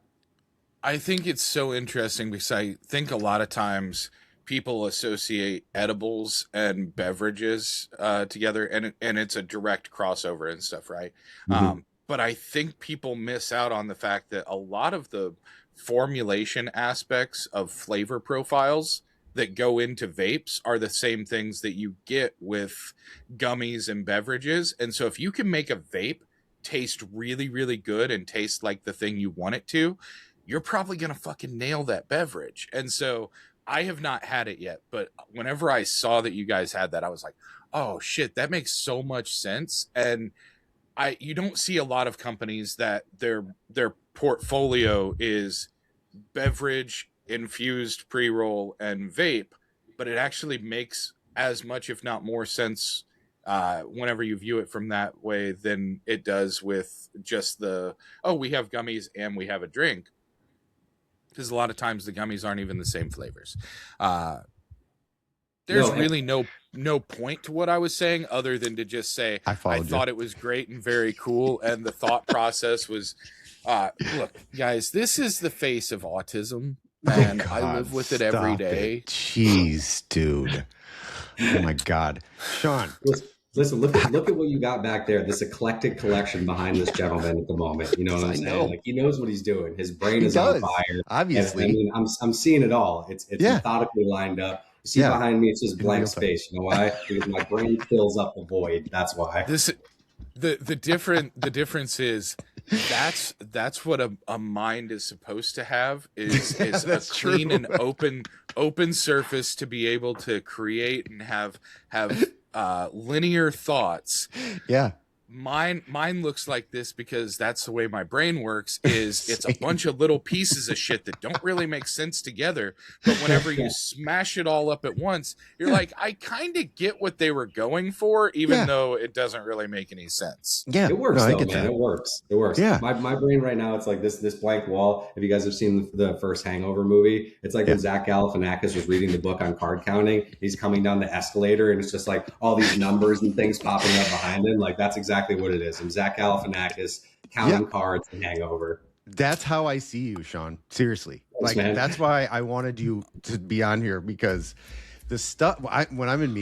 I think it's so interesting because I think a lot of times people associate edibles and beverages together, and it's a direct crossover and stuff, right? But I think people miss out on the fact that a lot of the formulation aspects of flavor profiles that go into vapes are the same things that you get with gummies and beverages. And so if you can make a vape taste really, really good and taste like the thing you want it to, you're probably going to fucking nail that beverage. And so I have not had it yet, but whenever I saw that you guys had that, I was like, oh shit, that makes so much sense. And you don't see a lot of companies that their portfolio is beverage, infused pre-roll, and vape, but it actually makes as much, if not more sense whenever you view it from that way than it does with just we have gummies and we have a drink. Because a lot of times the gummies aren't even the same flavors. There's really no point to what I was saying other than to just say I thought it was great and very cool, and the thought process was, look, guys, this is the face of autism, and I live with it every day. Jeez, dude. Oh my God, Sean. Listen, look at what you got back there. This eclectic collection behind this gentleman at the moment. You know what I'm saying? Like he knows what he's doing. His brain is on fire. Obviously, and, I mean, I'm seeing it all. It's methodically lined up. You see behind me, it's just blank space. You know why? Because my brain fills up the void. That's why. The difference is that's what a mind is supposed to have is a clean and open surface to be able to create and have linear thoughts. Yeah. Mine looks like this because that's the way my brain works. It's a bunch of little pieces of shit that don't really make sense together, but whenever you smash it all up at once, you're like, I kind of get what they were going for, even though it doesn't really make any sense. Yeah, it works. Though, man. It works. Yeah, my brain right now, it's like this blank wall. If you guys have seen the first Hangover movie, it's like when Zach Galifianakis was reading the book on card counting. He's coming down the escalator, and it's just like all these numbers and things popping up behind him. Like that's exactly what it is. I'm Zach Galifianakis counting cards and Hangover. That's how I see you, Sean. Seriously. Thanks, man. That's why I wanted you to be on here, because the stuff when I'm in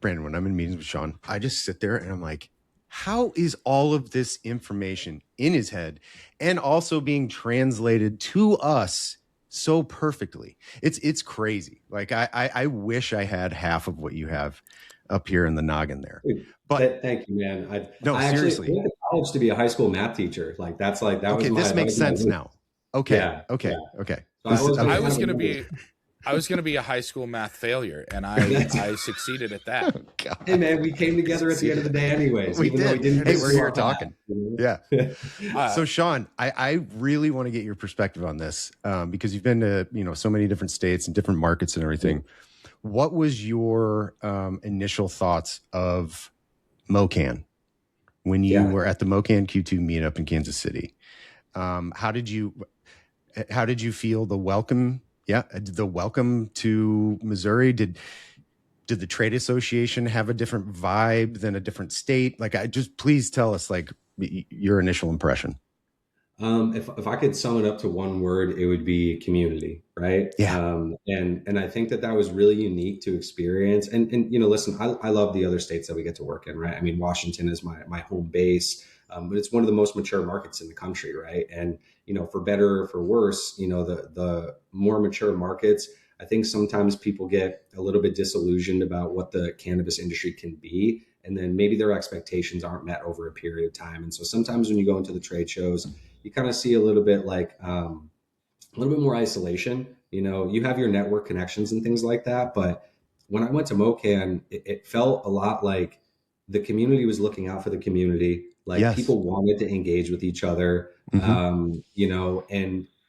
meetings with Sean, I just sit there and I'm like, how is all of this information in his head and also being translated to us so perfectly? It's crazy. Like I wish I had half of what you have up here in the noggin there. But thank you, man. I seriously. actually went to college to be a high school math teacher. Like that was this makes sense now. Okay. Yeah. Okay. So I was going to be a high school math failure, and I succeeded at that. Oh, hey, man, we came together at the end of the day anyways. We did. We're here talking. Yeah. So Sean, I really want to get your perspective on this because you've been to, so many different states and different markets and everything. What was your initial thoughts of MoCann when you were at the MoCann Q2 meetup in Kansas City? How did you feel the welcome? Yeah, the welcome to Missouri. did the trade association have a different vibe than a different state? Like, please tell us like your initial impression. If I could sum it up to one word, it would be community, right? Yeah. And I think that was really unique to experience. And listen, I love the other states that we get to work in, right? I mean, Washington is my home base, but it's one of the most mature markets in the country, right? And for better or for worse, the more mature markets, I think sometimes people get a little bit disillusioned about what the cannabis industry can be. And then maybe their expectations aren't met over a period of time. And so sometimes when you go into the trade shows, you kind of see a little bit like a little bit more isolation. You have your network connections and things like that. But when I went to MoCann, it felt a lot like the community was looking out for the community. Like people wanted to engage with each other, and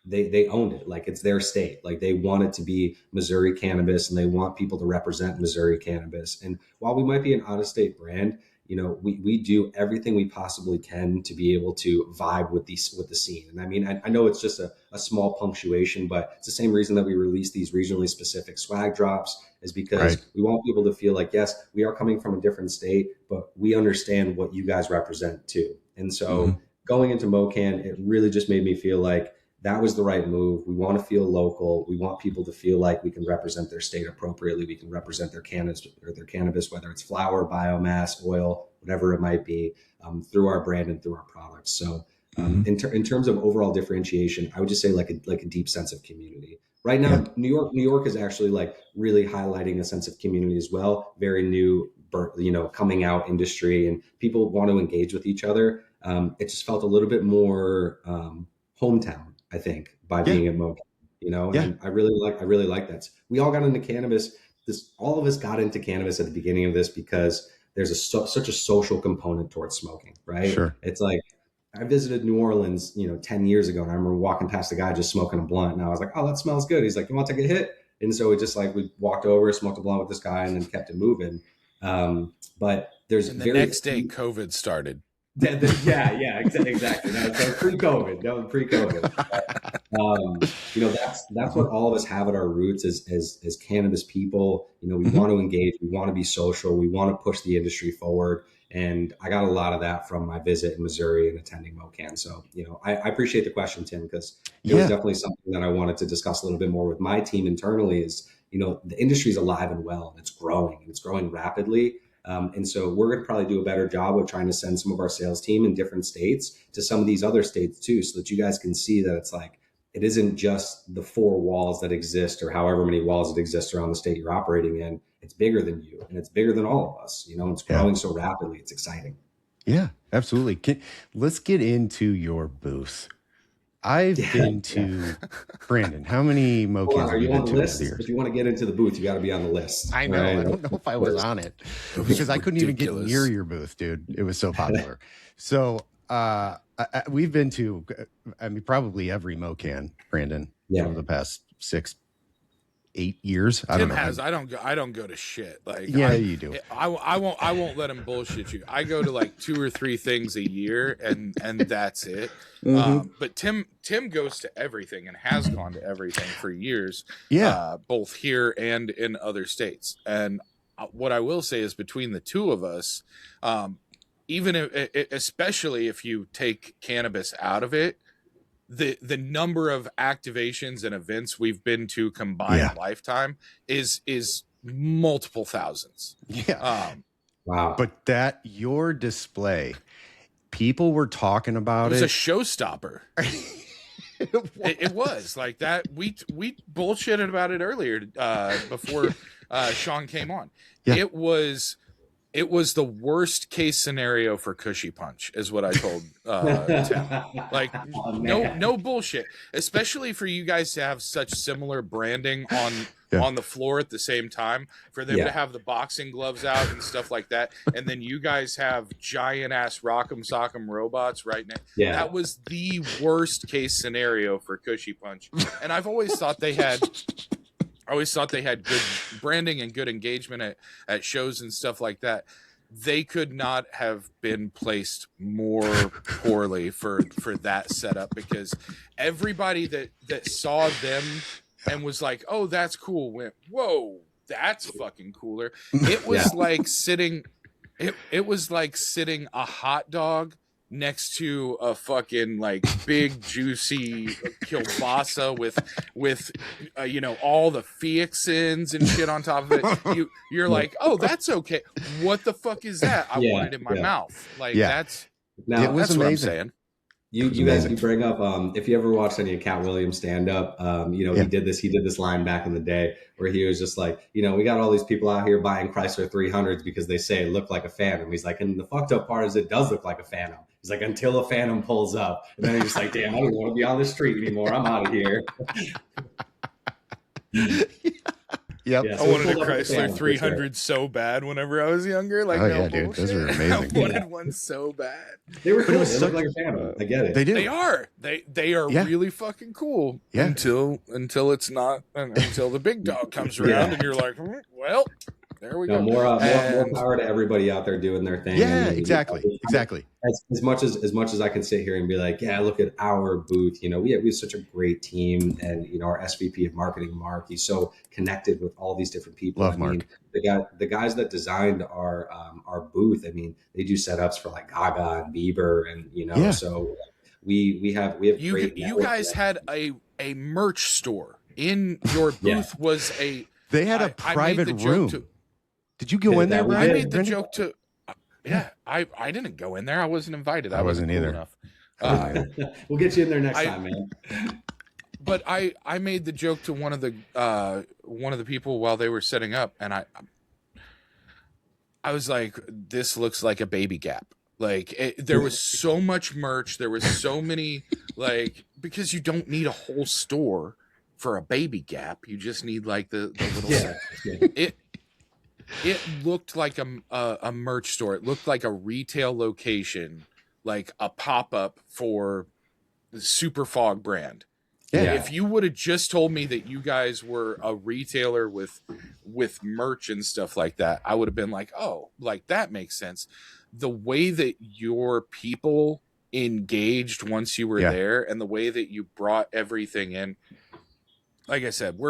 they owned it. Like it's their state. Like they want it to be Missouri cannabis, and they want people to represent Missouri cannabis. And while we might be an out-of-state brand, we do everything we possibly can to be able to vibe with the scene. And I mean, I know it's just a small punctuation, but it's the same reason that we release these regionally specific swag drops, is because we want people to feel like, yes, we are coming from a different state, but we understand what you guys represent too. And so going into MoCann, it really just made me feel like that was the right move. We want to feel local. We want people to feel like we can represent their state appropriately. We can represent their cannabis, whether it's flower, biomass, oil, whatever it might be, through our brand and through our products. So in terms of overall differentiation, I would just say like a deep sense of community. Right now, New York is actually like really highlighting a sense of community as well. Very new, coming out industry, and people want to engage with each other. It just felt a little bit more hometown, I think, by being at MoCann, and I really like that. We all got into cannabis. All of us got into cannabis at the beginning of this because there's such a social component towards smoking, right? Sure. It's like, I visited New Orleans, 10 years ago, and I remember walking past a guy just smoking a blunt, and I was like, oh, that smells good. He's like, you want to take a hit? And so we walked over, smoked a blunt with this guy, and then kept it moving. But there's the next day COVID started. Yeah, exactly. That was pre-COVID. That's what all of us have at our roots as cannabis people. We want to engage, we want to be social, we want to push the industry forward. And I got a lot of that from my visit in Missouri and attending MoCann. So, I appreciate the question, Tim, because it was definitely something that I wanted to discuss a little bit more with my team internally. Is, the industry is alive and well, and it's growing rapidly. And so we're going to probably do a better job of trying to send some of our sales team in different states to some of these other states too, so that you guys can see that it's like, it isn't just the four walls that exist or however many walls that exist around the state you're operating in. It's bigger than you, and it's bigger than all of us, and it's growing so rapidly. It's exciting. Yeah, absolutely. Let's get into your booth. I've been to Brandon. How many MoCanns have you been to this year? If you want to get into the booth, you got to be on the list. I know. Right? I don't know if I was on it because I couldn't even get near your booth, dude. It was so popular. So we've been to, probably every MoCann, Brandon, over the past 6-8 years. I don't know. I don't go to shit. Like, you do. I won't let him bullshit you. I go to like 2 or 3 things a year, and that's it. But Tim goes to everything and has gone to everything for years. Both here and in other states. And what I will say is, between the two of us, especially if you take cannabis out of it, the number of activations and events we've been to combined lifetime is multiple thousands. Wow. But your display, people were talking about it. It was a showstopper. It was like that. We bullshitted about it earlier before Sean came on. It was the worst case scenario for Cushy Punch, is what I told Tim. Like, no bullshit. Especially for you guys to have such similar branding on the floor at the same time, for them to have the boxing gloves out and stuff like that, and then you guys have giant ass Rock'em Sock'em robots right now. That was the worst case scenario for Cushy Punch, and I've always thought they had. I always thought they had good branding and good engagement at shows and stuff like that. They could not have been placed more poorly for that setup, because everybody that saw them and was like, oh, that's cool, went, whoa, that's fucking cooler. It was like sitting, it was like sitting a hot dog next to a fucking like big juicy kielbasa with you know, all the fixins and shit on top of it. You're like, oh, that's okay. What the fuck is that? I want it in my mouth. Like that's now, that's what I'm saying. You guys, you bring up if you ever watched any of Cat Williams stand up, you know, he did this line back in the day where he was just like, you know, we got all these people out here buying Chrysler 300s because they say it looked like a Phantom. He's like, and the fucked up part is it does look like a Phantom. He's like, until a Phantom pulls up, and then he's just like, damn, I don't want to be on the street anymore. I'm out of here. Yep. Yeah, so I wanted a Chrysler 300 so bad whenever I was younger. Like, dude, those are amazing. I wanted one so bad. They were cool. They look like a Phantom. I get it. They do. They are. They are really fucking cool. Yeah. Until it's not. Until the big dog comes around and you're like, well, there we go. More power to everybody out there doing their thing. Yeah, exactly. As much as I can sit here and be like, yeah, look at our booth. You know, we have such a great team, and you know, our SVP of marketing, Mark, he's so connected with all these different people. Love Mark. The guys that designed our booth. I mean, they do setups for like Gaga and Bieber, and you know, so we have you guys had a merch store in your booth. They had a private room. Did you go in there, Brian? I made the joke to. Yeah, I didn't go in there. I wasn't invited. I wasn't either. Enough. We'll get you in there next time, man. But I made the joke to one of the people while they were setting up, and I was like, "This looks like a Baby Gap." Like there was so much merch. There was so many because you don't need a whole store for a Baby Gap. You just need like the little. It looked like a merch store. It looked like a retail location, like a pop-up for the Super Fog brand. Yeah. If you would have just told me that you guys were a retailer with merch and stuff like that, I would have been like, oh, like that makes sense. The way that your people engaged once you were there, and the way that you brought everything in, like I said,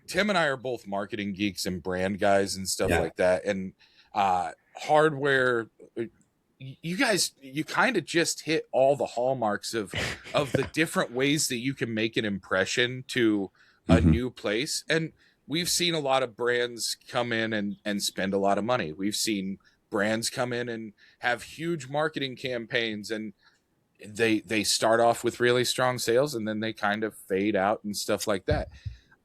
Tim and I are both marketing geeks and brand guys and stuff like that. And hardware, you guys, you kind of just hit all the hallmarks of the different ways that you can make an impression to a new place. And we've seen a lot of brands come in and spend a lot of money. We've seen brands come in and have huge marketing campaigns, and they start off with really strong sales, and then they kind of fade out and stuff like that.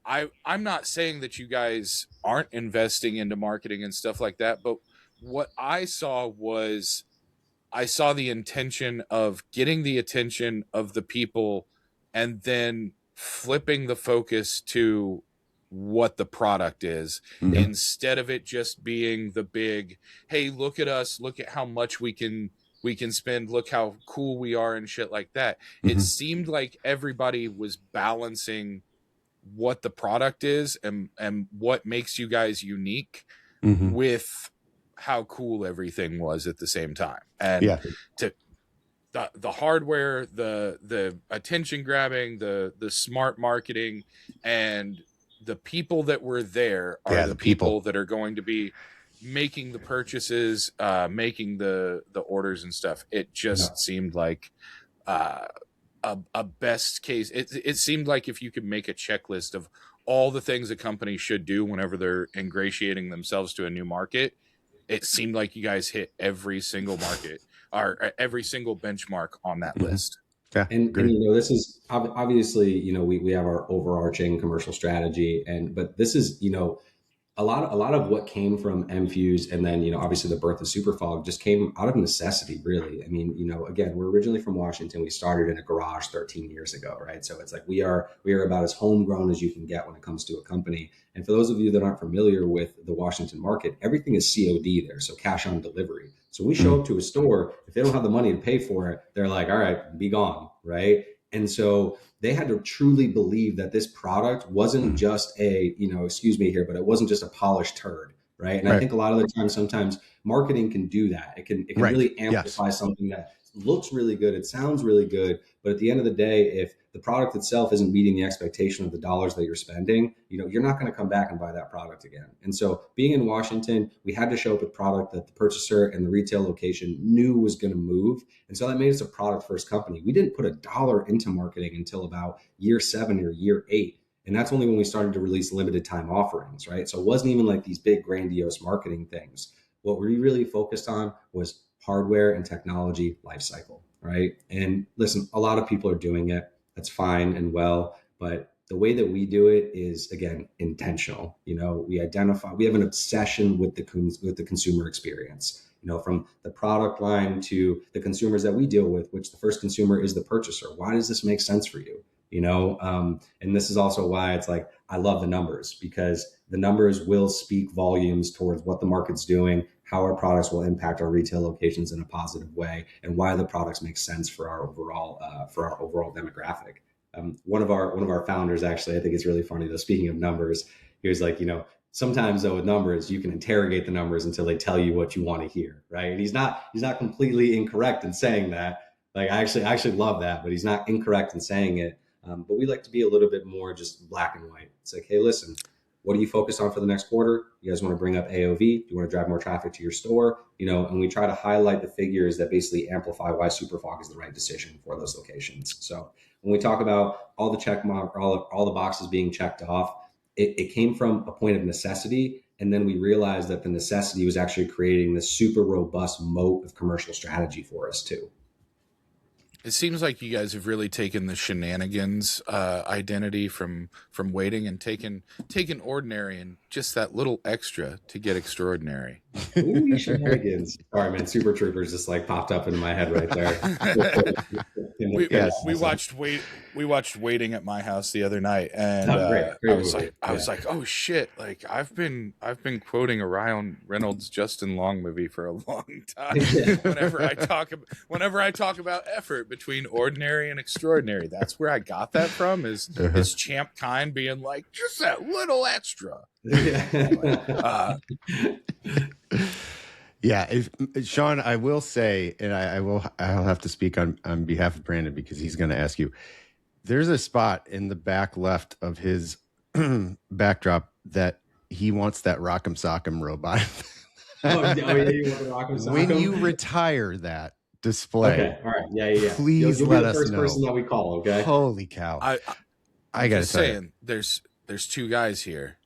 I'm not saying that you guys aren't investing into marketing and stuff like that, but what I saw was the intention of getting the attention of the people and then flipping the focus to what the product is, instead of it just being the big, hey, look at us, look at how much we can spend, look how cool we are and shit like that. It seemed like everybody was balancing what the product is and what makes you guys unique with how cool everything was at the same time. And to the hardware, the attention grabbing, the smart marketing, and the people that were there are the people that are going to be making the purchases, making the orders and stuff. It just seemed like a best case. It seemed like if you could make a checklist of all the things a company should do whenever they're ingratiating themselves to a new market, it seemed like you guys hit every single market or every single benchmark on that list. Yeah, and you know, this is obviously, you know, we have our overarching commercial strategy, but this is, you know, a lot of what came from MFused, and then, you know, obviously the birth of Super Fog just came out of necessity, really. I mean, you know, again, we're originally from Washington. We started in a garage 13 years ago, right? So it's like we are about as homegrown as you can get when it comes to a company. And for those of you that aren't familiar with the Washington market, everything is COD there, so cash on delivery. So we show up to a store, if they don't have the money to pay for it, they're like, all right, be gone, right? And so they had to truly believe that this product wasn't just a, you know, excuse me here, but it wasn't just a polished turd, right? And I think a lot of the time, sometimes marketing can do that. It can really amplify something that looks really good, it sounds really good, but at the end of the day, if the product itself isn't meeting the expectation of the dollars that you're spending, you're not going to come back and buy that product again. And so being in Washington, we had to show up with product that the purchaser and the retail location knew was going to move. And so that made us a product first company. We didn't put $1 into marketing until about year 7 or year 8. And that's only when we started to release limited time offerings, right? So it wasn't even like these big grandiose marketing things. What we really focused on was hardware and technology lifecycle, right? And listen, a lot of people are doing it. That's fine and well, but the way that we do it is, again, intentional. We have an obsession with the consumer experience, from the product line to the consumers that we deal with, which the first consumer is the purchaser. Why does this make sense for you? And this is also why it's like, I love the numbers, because the numbers will speak volumes towards what the market's doing, how our products will impact our retail locations in a positive way, and why the products make sense for our overall demographic. One of our founders, actually, I think it's really funny though, speaking of numbers, he was like, sometimes though with numbers, you can interrogate the numbers until they tell you what you want to hear, right? And he's not completely incorrect in saying that. Like I actually love that, but he's not incorrect in saying it. But we like to be a little bit more just black and white. It's like, hey, listen, what are you focused on for the next quarter? You guys want to bring up AOV? Do you want to drive more traffic to your store? And we try to highlight the figures that basically amplify why Super Fog is the right decision for those locations. So when we talk about all the check mark, all the boxes being checked off, it came from a point of necessity. And then we realized that the necessity was actually creating this super robust moat of commercial strategy for us too. It seems like you guys have really taken the shenanigans identity from waiting and taken ordinary and just that little extra to get extraordinary. Ooh, shenanigans. Sorry, man. Super Troopers just like popped up into my head right there. We watched Waiting at my house the other night, and great I was like, oh shit! Like I've been quoting a Ryan Reynolds Justin Long movie for a long time. Whenever I talk about effort between ordinary and extraordinary, that's where I got that from. Is Champ Kind being like just that little extra? Yeah, Sean, I will say, and I'll have to speak on behalf of Brandon because he's going to ask you. There's a spot in the back left of his backdrop that he wants that Rock'em Sock'em robot. You want the Rock'em Sock'em? When you retire that display, okay, all right, yeah. Please let us know. You'll be the first person that we call. Okay. Holy cow! I got to tell you, there's two guys here.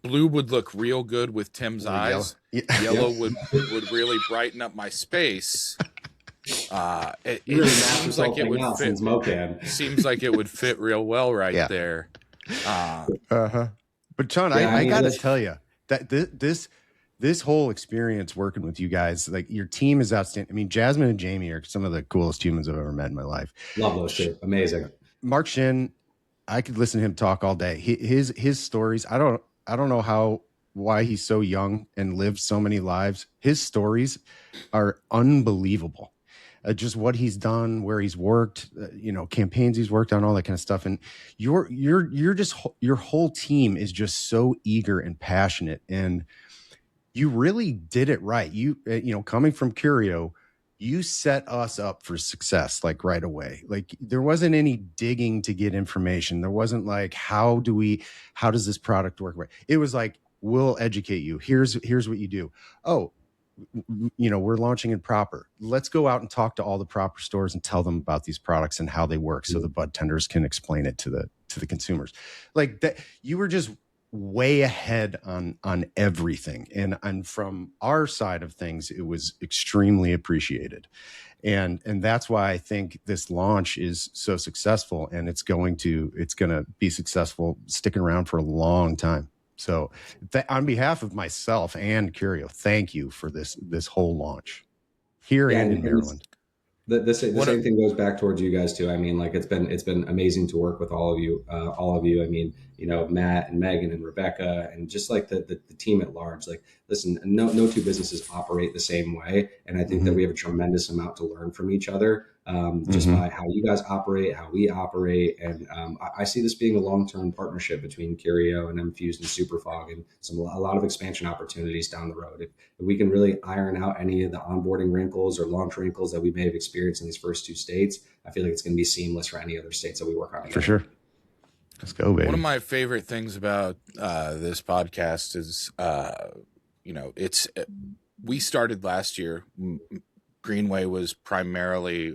Blue would look real good with Tim's eyes. Yellow would really brighten up my space. It really seems like it would fit. MoCann. Seems like it would fit real well there. But Sean, I got to tell you that this whole experience working with you guys, like your team is outstanding. I mean, Jasmine and Jamie are some of the coolest humans I've ever met in my life. Love those two. Amazing. Mark Shin, I could listen to him talk all day. His stories, I don't know why he's so young and lived so many lives. His stories are unbelievable. Just what he's done, where he's worked, campaigns he's worked on, all that kind of stuff. And your whole team is just so eager and passionate, and you really did it right. You coming from Curio, you set us up for success like right away. Like there wasn't any digging to get information. There wasn't like, how does this product work? It was like, we'll educate you. Here's what you do. Oh, we're launching in Proper. Let's go out and talk to all the Proper stores and tell them about these products and how they work, so the bud tenders can explain it to the consumers. Like that, you were just way ahead on everything, and from our side of things, it was extremely appreciated, and that's why I think this launch is so successful, and it's going to be successful, sticking around for a long time. So on behalf of myself and Curio, thank you for this whole launch here and in Maryland. The same thing goes back towards you guys too. I mean, like it's been amazing to work with all of you. I mean, Matt and Megan and Rebecca and just like the team at large. Like, listen, no two businesses operate the same way. And I think that we have a tremendous amount to learn from each other, just by how you guys operate, how we operate. And I see this being a long-term partnership between Curio and MFused and Super Fog, and a lot of expansion opportunities down the road. If we can really iron out any of the onboarding wrinkles or launch wrinkles that we may have experienced in these first 2 states, I feel like it's going to be seamless for any other states that we work on together. For sure. Let's go, baby. One of my favorite things about this podcast is, we started last year. Greenway was primarily,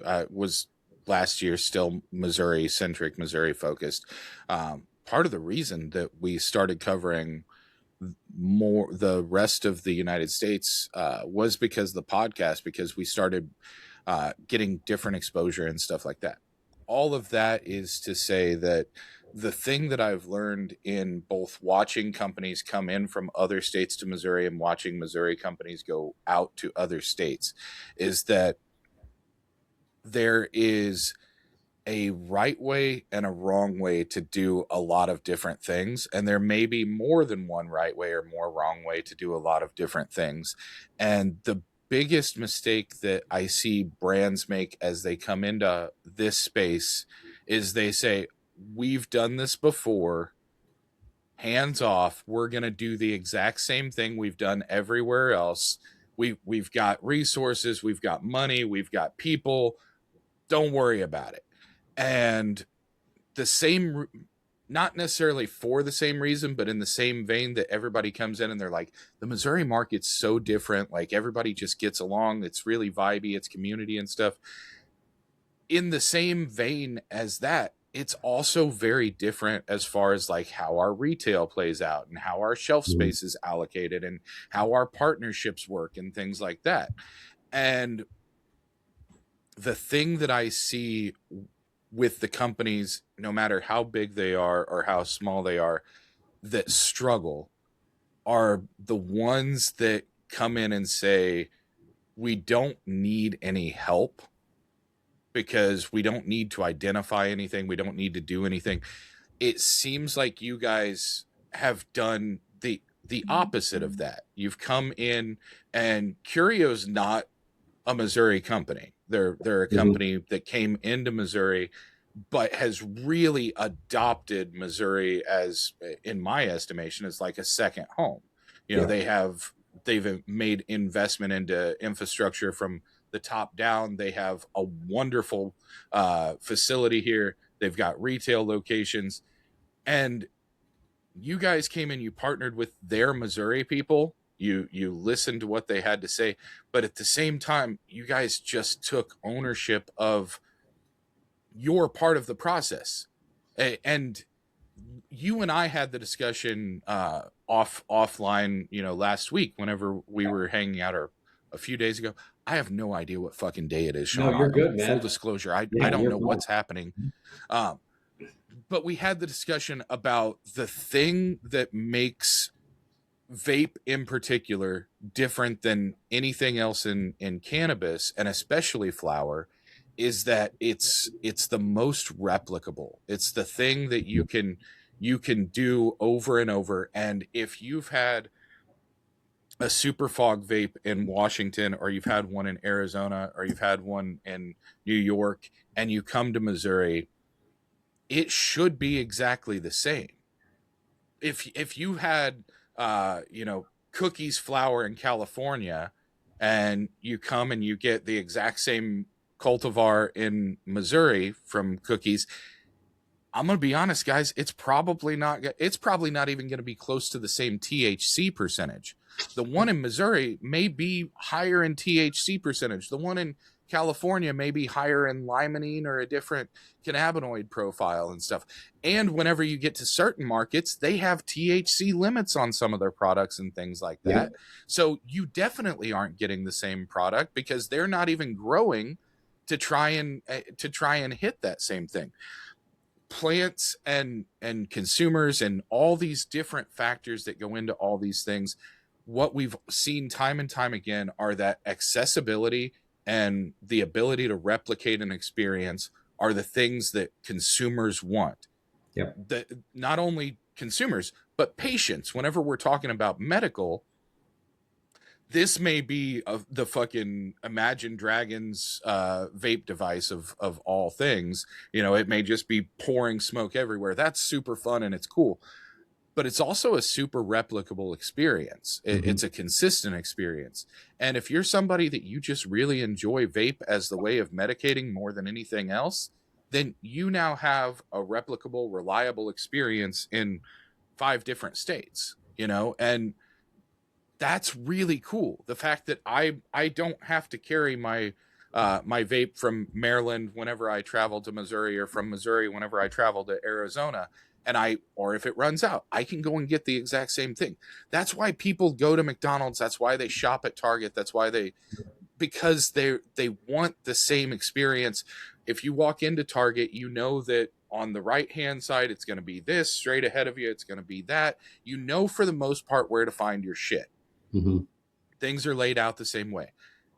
last year still Missouri centric, Missouri focused. Part of the reason that we started covering more the rest of the United States was because of the podcast, because we started getting different exposure and stuff like that. All of that is to say that the thing that I've learned in both watching companies come in from other states to Missouri and watching Missouri companies go out to other states is that there is a right way and a wrong way to do a lot of different things. And there may be more than one right way or more wrong way to do a lot of different things. And the biggest mistake that I see brands make as they come into this space is they say, we've done this before, hands off, we're going to do the exact same thing we've done everywhere else. We've got resources, we've got money, we've got people, don't worry about it. And the same, not necessarily for the same reason, but in the same vein that everybody comes in and they're like, the Missouri market's so different, like everybody just gets along, it's really vibey, it's community and stuff. In the same vein as that, it's also very different as far as like how our retail plays out and how our shelf space is allocated and how our partnerships work and things like that. And the thing that I see with the companies, no matter how big they are or how small they are, that struggle are the ones that come in and say, we don't need any help, because we don't need to identify anything. We don't need to do anything. It seems like you guys have done the opposite of that. You've come in, and Curio's not a Missouri company. They're a company that came into Missouri, but has really adopted Missouri as, in my estimation, as like a second home. They've made investment into infrastructure from the top down. They have a wonderful facility here. They've got retail locations, and you guys came in, you partnered with their Missouri people. You listened to what they had to say, but at the same time, you guys just took ownership of your part of the process. And you and I had the discussion offline, last week, whenever we were hanging out, or a few days ago. I have no idea what fucking day it is, Sean. No, you're good, man. Full disclosure, I don't know what's happening. But we had the discussion about the thing that makes vape in particular different than anything else in cannabis, and especially flower, is that it's the most replicable. It's the thing that you can do over and over. And if you've had a Super Fog vape in Washington, or you've had one in Arizona, or you've had one in New York, and you come to Missouri, it should be exactly the same. If you had Cookies flower in California, and you come and you get the exact same cultivar in Missouri from Cookies, I'm going to be honest, guys, it's probably not even going to be close to the same THC percentage. The one in Missouri may be higher in THC percentage. The one in California may be higher in limonene or a different cannabinoid profile and stuff. And whenever you get to certain markets, they have THC limits on some of their products and things like that. Yeah. So you definitely aren't getting the same product, because they're not even growing to try and hit that same thing. Plants and consumers and all these different factors that go into all these things, what we've seen time and time again are that accessibility and the ability to replicate an experience are the things that consumers want. Yep. Not only consumers, but patients. Whenever we're talking about medical, this may be the fucking Imagine Dragons vape device of all things. You know, it may just be pouring smoke everywhere. That's super fun and it's cool. But it's also a super replicable experience. It's a consistent experience. And if you're somebody that you just really enjoy vape as the way of medicating more than anything else, then you now have a replicable, reliable experience in 5 different states, you know, and that's really cool. The fact that I don't have to carry my my vape from Maryland whenever I travel to Missouri, or from Missouri whenever I travel to Arizona, and or if it runs out, I can go and get the exact same thing. That's why people go to McDonald's. That's why they shop at Target. That's why because they want the same experience. If you walk into Target, you know that on the right hand side, it's going to be this, straight ahead of you, it's going to be that. You know, for the most part, where to find your shit. Things are laid out the same way.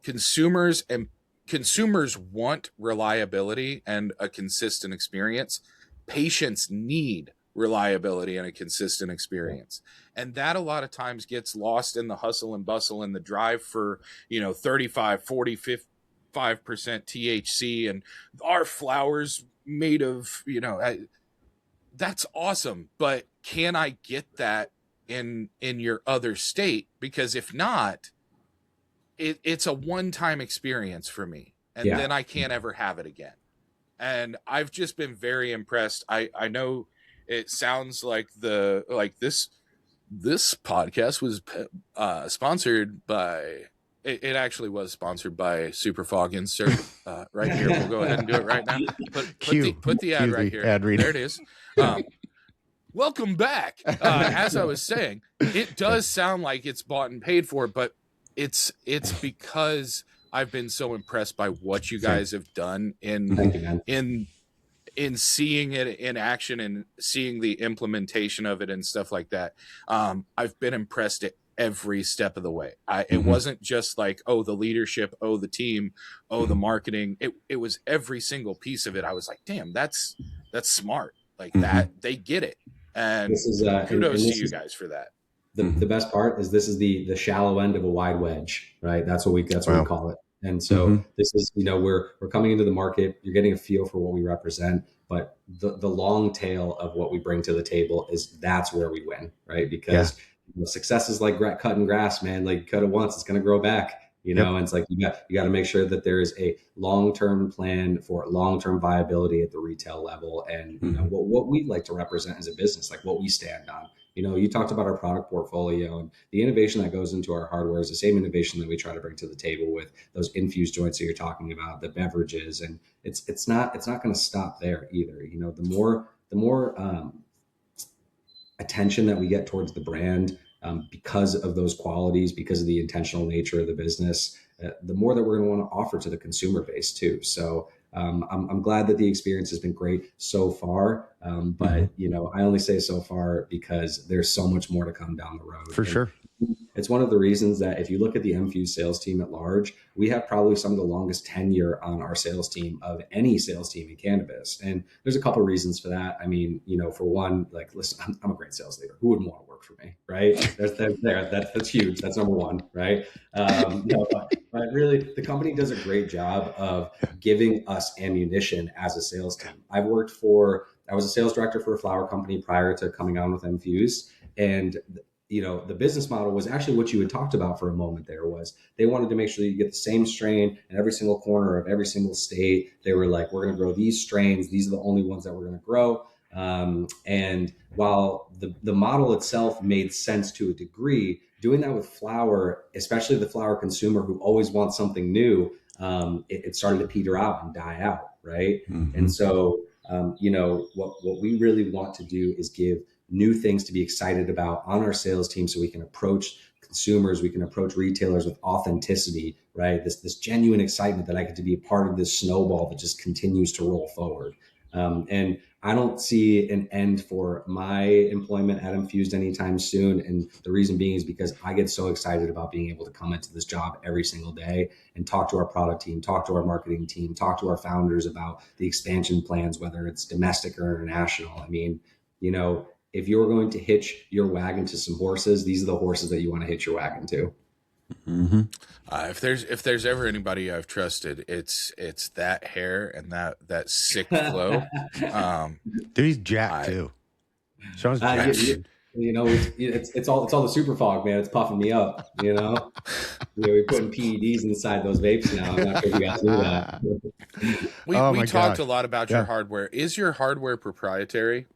Consumers want reliability and a consistent experience. Patients need reliability and a consistent experience. And that a lot of times gets lost in the hustle and bustle and the drive for, you know, 35, 40, 55% THC and our flowers made of, you know, that's awesome. But can I get that in your other state? Because if not, it's a one-time experience for me, and then I can't ever have it again. And I've just been very impressed. I know it sounds like this podcast was sponsored by, it actually was sponsored by Super Fog and right here. We'll go ahead and do it right now. Put the ad right here. Ad reader. There it is. Welcome back. As I was saying, it does sound like it's bought and paid for, but it's because I've been so impressed by what you guys have done in seeing it in action and seeing the implementation of it and stuff like that. I've been impressed at every step of the way. It wasn't just like, oh, the leadership, oh, the team, oh, the marketing. It was every single piece of it. I was like, damn, that's smart. Like that, they get it. And this is, kudos to you guys for that. The best part is this is the shallow end of a wide wedge, right? That's what we call it. And so this is, you know, we're coming into the market, you're getting a feel for what we represent, but the long tail of what we bring to the table that's where we win, right? Because you know, success is like cutting grass, man. Like cut it once, it's going to grow back. You know, and it's like you got to make sure that there is a long-term plan for long-term viability at the retail level, and you know what we like to represent as a business, like what we stand on. You know, you talked about our product portfolio, and the innovation that goes into our hardware is the same innovation that we try to bring to the table with those infused joints that you're talking about, the beverages, and it's not going to stop there either. You know, the more attention that we get towards the brand. Because of those qualities, because of the intentional nature of the business, the more that we're going to want to offer to the consumer base too. So I'm glad that the experience has been great so far. But you know, I only say so far because there's so much more to come down the road. For sure. It's one of the reasons that if you look at the MFused sales team at large, we have probably some of the longest tenure on our sales team of any sales team in cannabis. And there's a couple of reasons for that. I mean, you know, for one, like, listen, I'm a great sales leader. Who wouldn't want to work for me, right? That's huge. That's number one, right? No, but really, the company does a great job of giving us ammunition as a sales team. I was a sales director for a flower company prior to coming on with MFused, and you know, the business model was actually what you had talked about for a moment there. Was they wanted to make sure that you get the same strain in every single corner of every single state. They were like, we're going to grow these strains. These are the only ones that we're going to grow. And while the model itself made sense to a degree, doing that with flower, especially the flower consumer who always wants something new, it started to peter out and die out. Right. And so, you know, what we really want to do is give new things to be excited about on our sales team, so we can approach consumers, we can approach retailers with authenticity, right? This genuine excitement that I get to be a part of this snowball that just continues to roll forward. And I don't see an end for my employment at MFused anytime soon. And the reason being is because I get so excited about being able to come into this job every single day and talk to our product team, talk to our marketing team, talk to our founders about the expansion plans, whether it's domestic or international. I mean, you know, if you're going to hitch your wagon to some horses, these are the horses that you want to hitch your wagon to. Mm-hmm. If there's ever anybody I've trusted, it's that hair and that sick flow. Dude, he's jacked too. Sean's jacked. It's all the Super Fog, man. It's puffing me up. We're putting PEDs inside those vapes now. I'm not sure if you guys knew that. We talked a lot about your hardware. Is your hardware proprietary?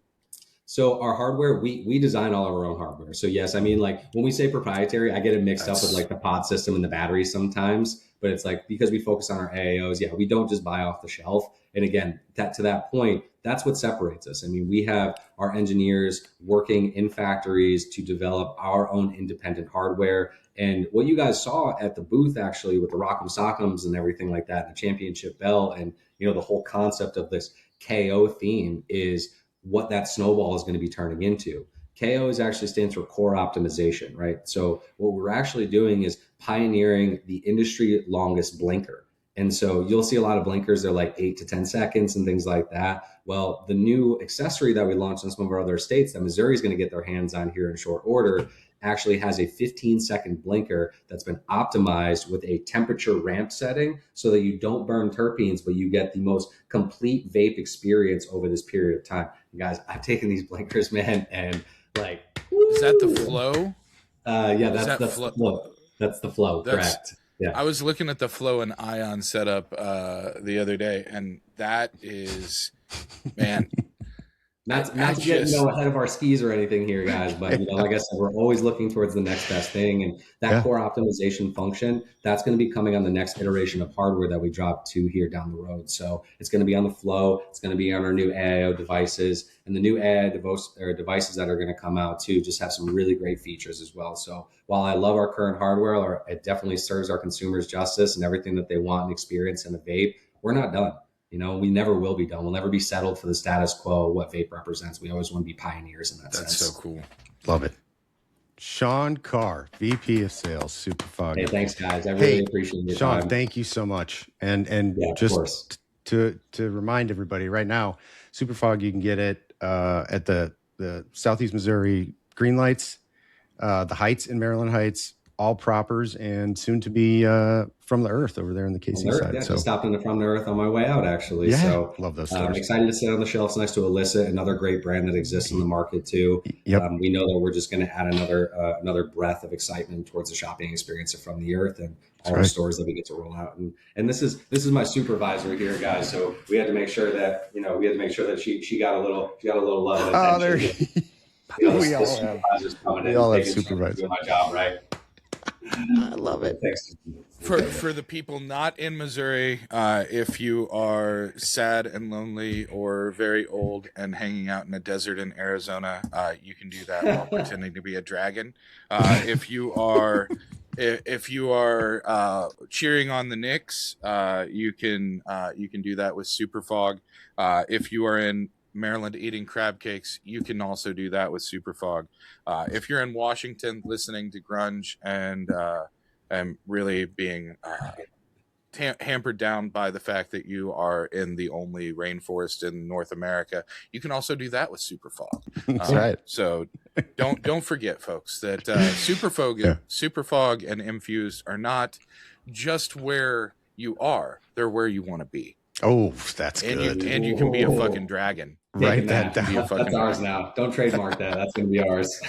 So our hardware, we design all our own hardware. So yes, I mean, like when we say proprietary, I get it mixed up with like the pod system and the battery sometimes, but it's like, because we focus on our AAOs, we don't just buy off the shelf. And again, to that point, that's what separates us. I mean, we have our engineers working in factories to develop our own independent hardware. And what you guys saw at the booth, actually, with the Rock'em Sock'ems and everything like that, the championship bell, and, the whole concept of this KO theme is what that snowball is going to be turning into. KO actually stands for core optimization, right? So what we're actually doing is pioneering the industry longest blinker. And so you'll see a lot of blinkers, they're like 8 to 10 seconds and things like that. Well, the new accessory that we launched in some of our other states that Missouri is going to get their hands on here in short order actually has a 15-second blinker that's been optimized with a temperature ramp setting so that you don't burn terpenes, but you get the most complete vape experience over this period of time. And guys, I've taken these blinkers, man, and like... Is that the flow? That's the flow. That's the flow, correct. Yeah. I was looking at the flow and ion setup the other day, and that is, man... Not to get ahead of our skis or anything here, guys, but like I said, we're always looking towards the next best thing, and that core optimization function, that's going to be coming on the next iteration of hardware that we drop to here down the road. So it's going to be on the flow, it's going to be on our new AIO devices, and the new AIO devices that are going to come out too just have some really great features as well. So while I love our current hardware, it definitely serves our consumers justice and everything that they want and experience in a vape, we're not done. We never will be done. We'll never be settled for the status quo, what vape represents. We always want to be pioneers in that sense. That's so cool. Love it. Sean Carr, VP of Sales, Super Fog. Hey, thanks, guys. I really appreciate your Sean, time. thank you so much. And just to remind everybody right now, Super Fog, you can get it at the Southeast Missouri Green Lights, the Heights in Maryland Heights, all propers, and soon to be From the Earth over there in the KC side. Yeah, so stopped in the From the Earth on my way out, actually. Yeah, so love those stores. I'm excited to sit on the shelves next to Illicit, another great brand that exists in the market too. Yep. We know that we're just going to add another breath of excitement towards the shopping experience of From the Earth and all the stores that we get to roll out. And this is my supervisor here, guys. So we had to make sure that she got a little love and attention. Oh, there. We all have supervisors. Doing my job right. I love it. Thanks. For the people not in Missouri, if you are sad and lonely or very old and hanging out in a desert in Arizona, you can do that while pretending to be a dragon. If you are cheering on the Knicks, you can do that with Super Fog. If you are in Maryland eating crab cakes, you can also do that with Super Fog. If you're in Washington listening to grunge and really being hampered down by the fact that you are in the only rainforest in North America, you can also do that with Super Fog. That's right. So don't forget, folks, that Super Fog and MFused are not just where you are; they're where you want to be. Oh, that's good. And you can be a fucking dragon. Write that down. That's ours now. Don't trademark that. That's going to be ours.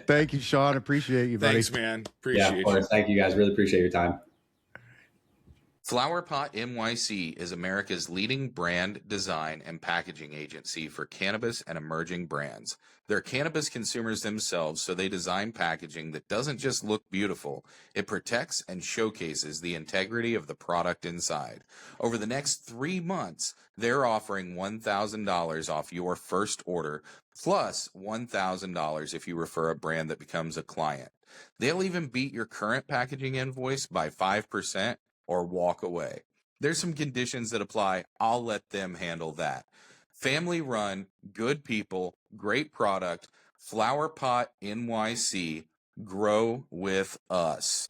Thank you, Sean. Appreciate you, buddy. Thanks, man. Appreciate of course. Thank you, guys. Really appreciate your time. Flower Pot NYC is America's leading brand design and packaging agency for cannabis and emerging brands. They're cannabis consumers themselves, so they design packaging that doesn't just look beautiful. It protects and showcases the integrity of the product inside. Over the next 3 months, they're offering $1,000 off your first order, plus $1,000 if you refer a brand that becomes a client. They'll even beat your current packaging invoice by 5%. Or walk away. There's some conditions that apply. I'll let them handle that. Family run, good people, great product. Flower Pot NYC. Grow with us.